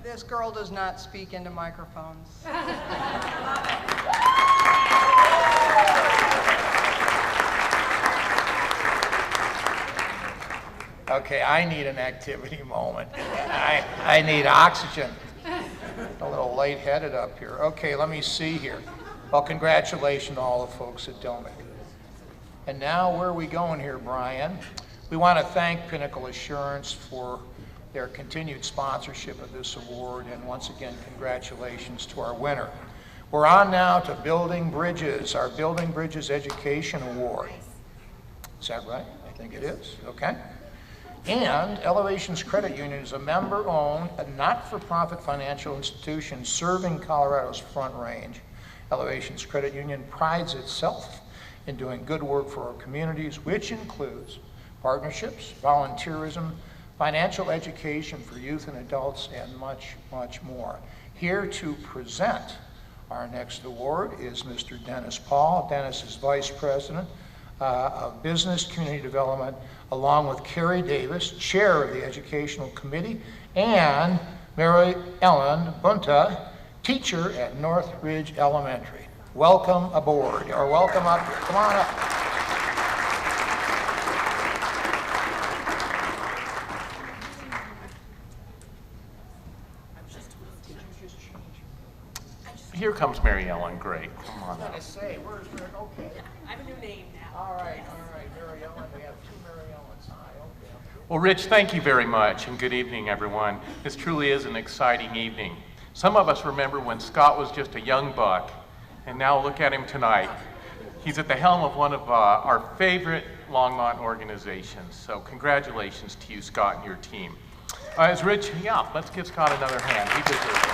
This girl does not speak into microphones. Okay, I need an activity moment. I need oxygen. A little lightheaded up here. Okay, let me see here. Well, congratulations to all the folks at Delmic. And now, where are we going here, Brian? We want to thank Pinnacle Assurance for their continued sponsorship of this award, and once again, congratulations to our winner. We're on now to Building Bridges, our Building Bridges Education Award. Is that right? I think it is. Okay. And Elevations Credit Union is a member-owned, a not-for-profit financial institution serving Colorado's Front Range. Elevations Credit Union prides itself in doing good work for our communities, which includes partnerships, volunteerism, financial education for youth and adults, and much, much more. Here to present our next award is Mr. Dennis Paul. Dennis is Vice President of Business Community Development, along with Carrie Davis, Chair of the Educational Committee, and Mary Ellen Bunta, teacher at North Ridge Elementary. Welcome aboard, or welcome up here. Come on up. Here comes Mary Ellen. Great. Come on up. Say, where's Mary? Okay. I have a new name now. All right, Mary Ellen. We have two Mary Ellens. Hi, okay. Well, Rich, thank you very much, and good evening, everyone. This truly is an exciting evening. Some of us remember when Scott was just a young buck, and now look at him tonight. He's at the helm of one of our favorite Longmont organizations, so congratulations to you, Scott, and your team. As Rich, let's give Scott another hand. He deserves it.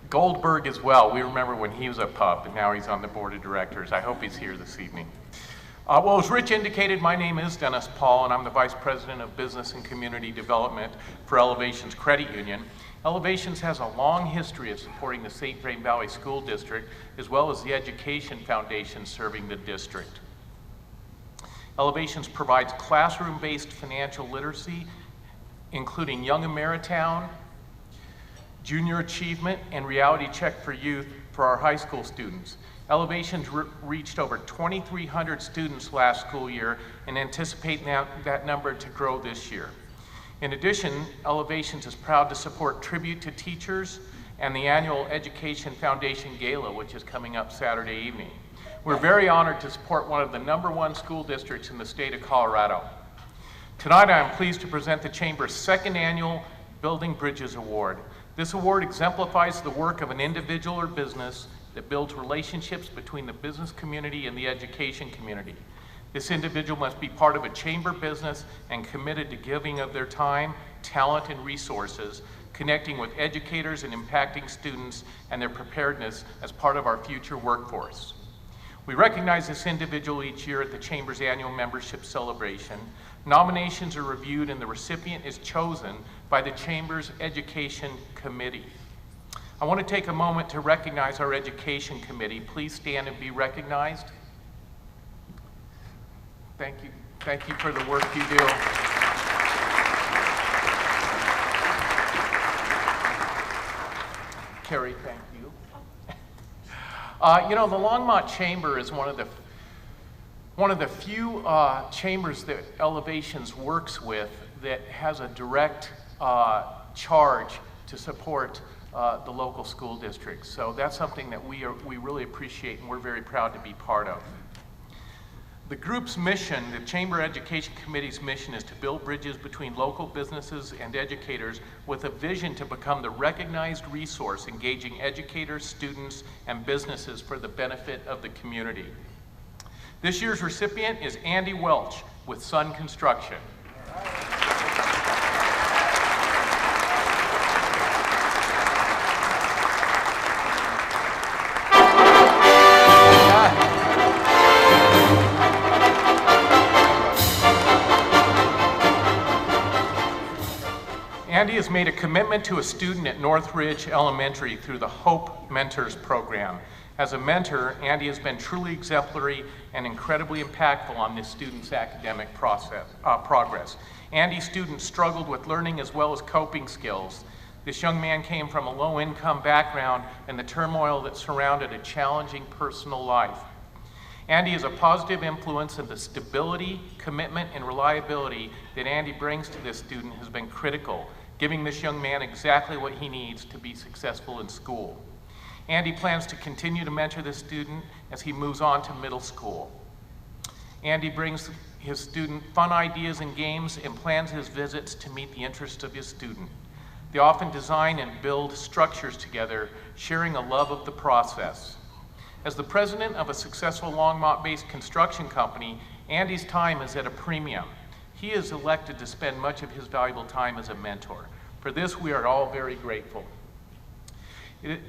Goldberg as well. We remember when he was a pup, and now he's on the board of directors. I hope he's here this evening. Well, as Rich indicated, my name is Dennis Paul, and I'm the Vice President of Business and Community Development for Elevations Credit Union. Elevations has a long history of supporting the St. Vrain Valley School District, as well as the Education Foundation serving the district. Elevations provides classroom-based financial literacy, including Young Ameritown, Junior Achievement, and Reality Check for Youth for our high school students. Elevations reached over 2,300 students last school year and anticipate that number to grow this year. In addition, Elevations is proud to support Tribute to Teachers and the annual Education Foundation Gala, which is coming up Saturday evening. We're very honored to support one of the #1 school districts in the state of Colorado. Tonight, I am pleased to present the Chamber's second annual Building Bridges Award. This award exemplifies the work of an individual or business that builds relationships between the business community and the education community. This individual must be part of a chamber business and committed to giving of their time, talent, and resources, connecting with educators and impacting students and their preparedness as part of our future workforce. We recognize this individual each year at the Chamber's annual membership celebration. Nominations are reviewed and the recipient is chosen by the Chamber's Education Committee. I want to take a moment to recognize our Education Committee. Please stand and be recognized. Thank you. Thank you for the work you do. Carrie, thank you. You know, the Longmont Chamber is one of the few chambers that Elevations works with that has a direct charge to support the local school districts. So that's something that we really appreciate and we're very proud to be part of. The group's mission, the Chamber Education Committee's mission, is to build bridges between local businesses and educators with a vision to become the recognized resource engaging educators, students, and businesses for the benefit of the community. This year's recipient is Andy Welch with Sun Construction. Andy has made a commitment to a student at Northridge Elementary through the Hope Mentors program. As a mentor, Andy has been truly exemplary and incredibly impactful on this student's academic progress. Andy's students struggled with learning as well as coping skills. This young man came from a low-income background and the turmoil that surrounded a challenging personal life. Andy is a positive influence, and the stability, commitment, and reliability that Andy brings to this student has been critical, giving this young man exactly what he needs to be successful in school. Andy plans to continue to mentor this student as he moves on to middle school. Andy brings his student fun ideas and games and plans his visits to meet the interests of his student. They often design and build structures together, sharing a love of the process. As the president of a successful Longmont-based construction company, Andy's time is at a premium. He is elected to spend much of his valuable time as a mentor. For this, we are all very grateful. It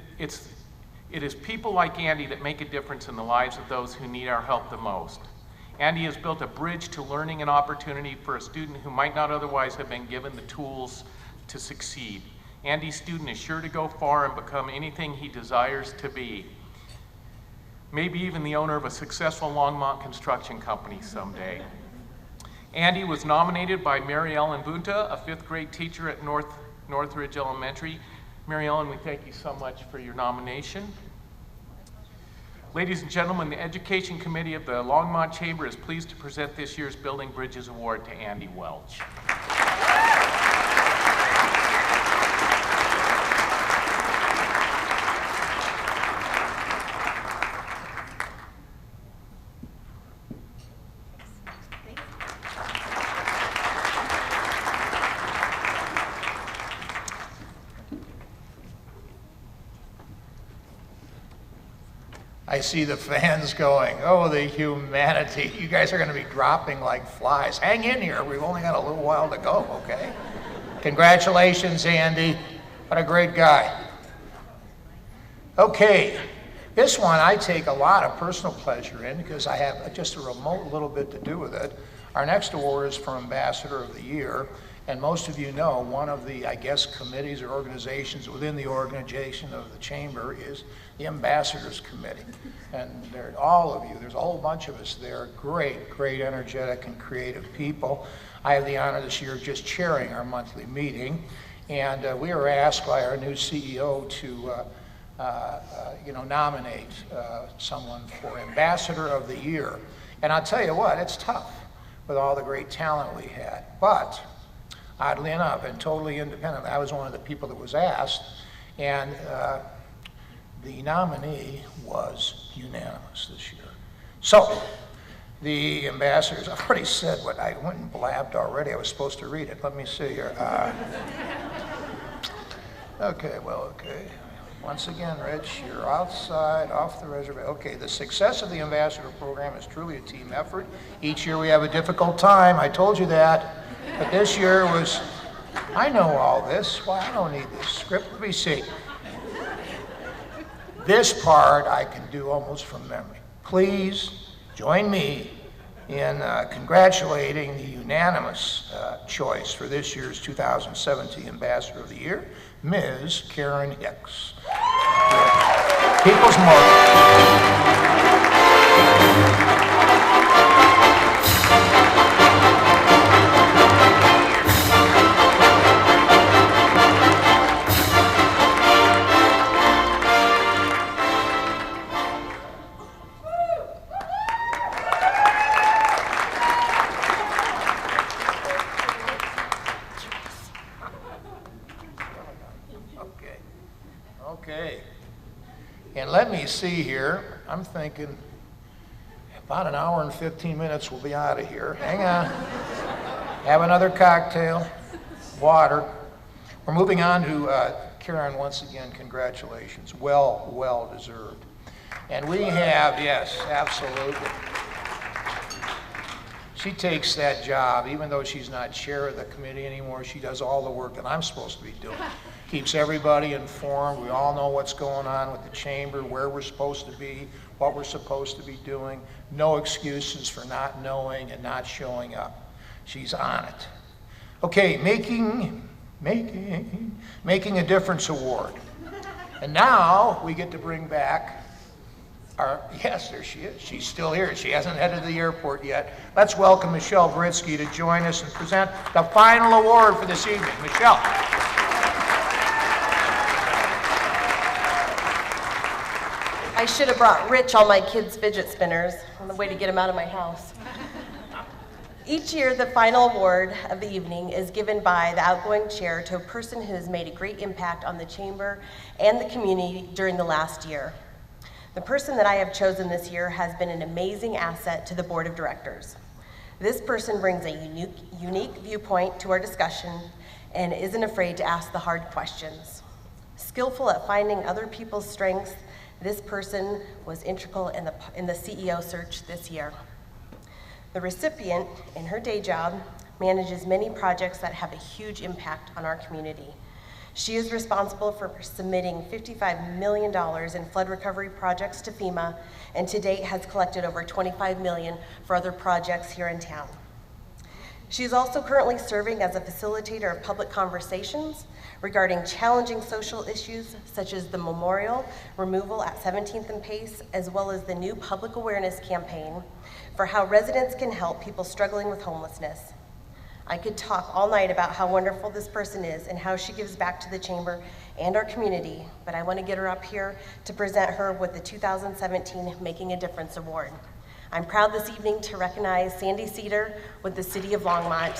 is people like Andy that make a difference in the lives of those who need our help the most. Andy has built a bridge to learning and opportunity for a student who might not otherwise have been given the tools to succeed. Andy's student is sure to go far and become anything he desires to be. Maybe even the owner of a successful Longmont construction company someday. Andy was nominated by Mary Ellen Bunta, a 5th grade teacher at Northridge Elementary. Mary Ellen, we thank you so much for your nomination. Ladies and gentlemen, the Education Committee of the Longmont Chamber is pleased to present this year's Building Bridges Award to Andy Welch. I see the fans going, oh, the humanity. You guys are going to be dropping like flies. Hang in here. We've only got a little while to go, okay? Congratulations, Andy. What a great guy. Okay, this one I take a lot of personal pleasure in because I have just a remote little bit to do with it. Our next award is for Ambassador of the Year. And most of you know, one of the, I guess, committees or organizations within the organization of the Chamber is the Ambassadors Committee. And all of you, there's a whole bunch of us there, great, energetic and creative people. I have the honor this year of just chairing our monthly meeting. And we were asked by our new CEO to nominate someone for Ambassador of the Year. And I'll tell you what, it's tough with all the great talent we had. But oddly enough, and totally independent, I was one of the people that was asked, and the nominee was unanimous this year. So, the ambassadors, I've already said what I went and blabbed already. I was supposed to read it. Let me see here. Okay. Once again, Rich, you're outside, off the reservation. Okay, the success of the ambassador program is truly a team effort. Each year we have a difficult time. I told you that. But this year was, I know all this. Why, I don't need this script. Let me see. This part I can do almost from memory. Please join me in congratulating the unanimous choice for this year's 2017 Ambassador of the Year, Ms. Karen Hicks. People's Market. Okay. And let me see here. I'm thinking, About an hour and 15 minutes, we'll be out of here. Hang on. Have another cocktail, water. We're moving on to Karen. Once again, congratulations. Well deserved. And we have, yes, absolutely. She takes that job, even though she's not chair of the committee anymore. She does all the work that I'm supposed to be doing. Keeps everybody informed. We all know what's going on with the chamber, where we're supposed to be, what we're supposed to be doing. No excuses for not knowing and not showing up. She's on it. Okay, making a difference award. And now we get to bring back yes, there she is. She's still here. She hasn't headed to the airport yet. Let's welcome Michelle Britsky to join us and present the final award for this evening. Michelle. I should have brought Rich all my kids' fidget spinners on the way to get them out of my house. Each year, the final award of the evening is given by the outgoing chair to a person who has made a great impact on the chamber and the community during the last year. The person that I have chosen this year has been an amazing asset to the board of directors. This person brings a unique viewpoint to our discussion and isn't afraid to ask the hard questions. Skillful at finding other people's strengths, this person was integral in the CEO search this year. The recipient, in her day job, manages many projects that have a huge impact on our community. She is responsible for submitting $55 million in flood recovery projects to FEMA, and to date has collected over $25 million for other projects here in town. She is also currently serving as a facilitator of public conversations regarding challenging social issues such as the memorial removal at 17th and Pace, as well as the new public awareness campaign for how residents can help people struggling with homelessness. I could talk all night about how wonderful this person is and how she gives back to the chamber and our community, but I want to get her up here to present her with the 2017 Making a Difference Award. I'm proud this evening to recognize Sandy Cedar with the City of Longmont.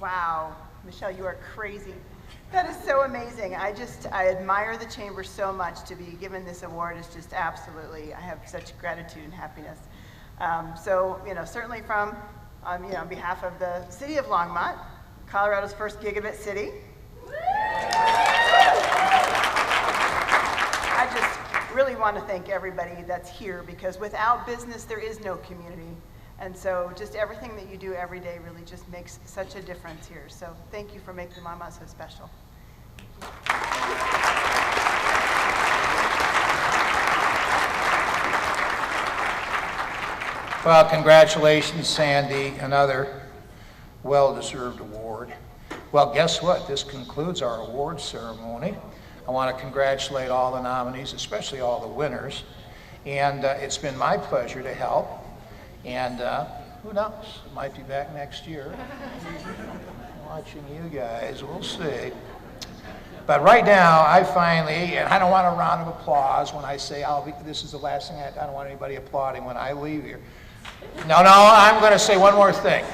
Wow, Michelle, you are crazy. That is so amazing. I admire the chamber so much. To be given this award is just absolutely, I have such gratitude and happiness. Certainly from, on behalf of the City of Longmont, Colorado's first gigabit city. I just really want to thank everybody that's here, because without business, there is no community. And so just everything that you do every day really just makes such a difference here. So thank you for making Longmont so special. Well, congratulations, Sandy, another well-deserved award. Well, guess what? This concludes our awards ceremony. I want to congratulate all the nominees, especially all the winners. And it's been my pleasure to help. And who knows, might be back next year. Watching you guys, we'll see. But right now, I finally, and I don't want a round of applause when I say this is the last thing, I don't want anybody applauding when I leave here. No, I'm going to say one more thing.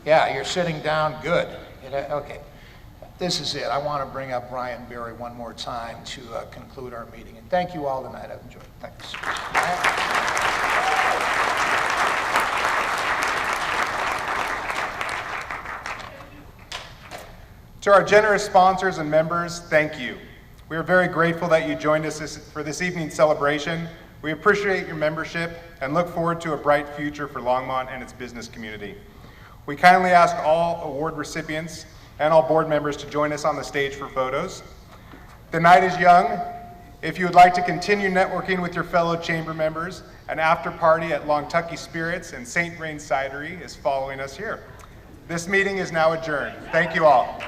Yeah, you're sitting down, good. Okay, this is it. I want to bring up Brian Berry one more time to conclude our meeting. And thank you all tonight. I've enjoyed it. Thanks. To our generous sponsors and members, thank you. We are very grateful that you joined us for this evening's celebration. We appreciate your membership and look forward to a bright future for Longmont and its business community. We kindly ask all award recipients and all board members to join us on the stage for photos. The night is young, If you would like to continue networking with your fellow chamber members, an after party at Longtucky Spirits and St. Vrain Cidery is following us here. This meeting is now adjourned. Thank you all.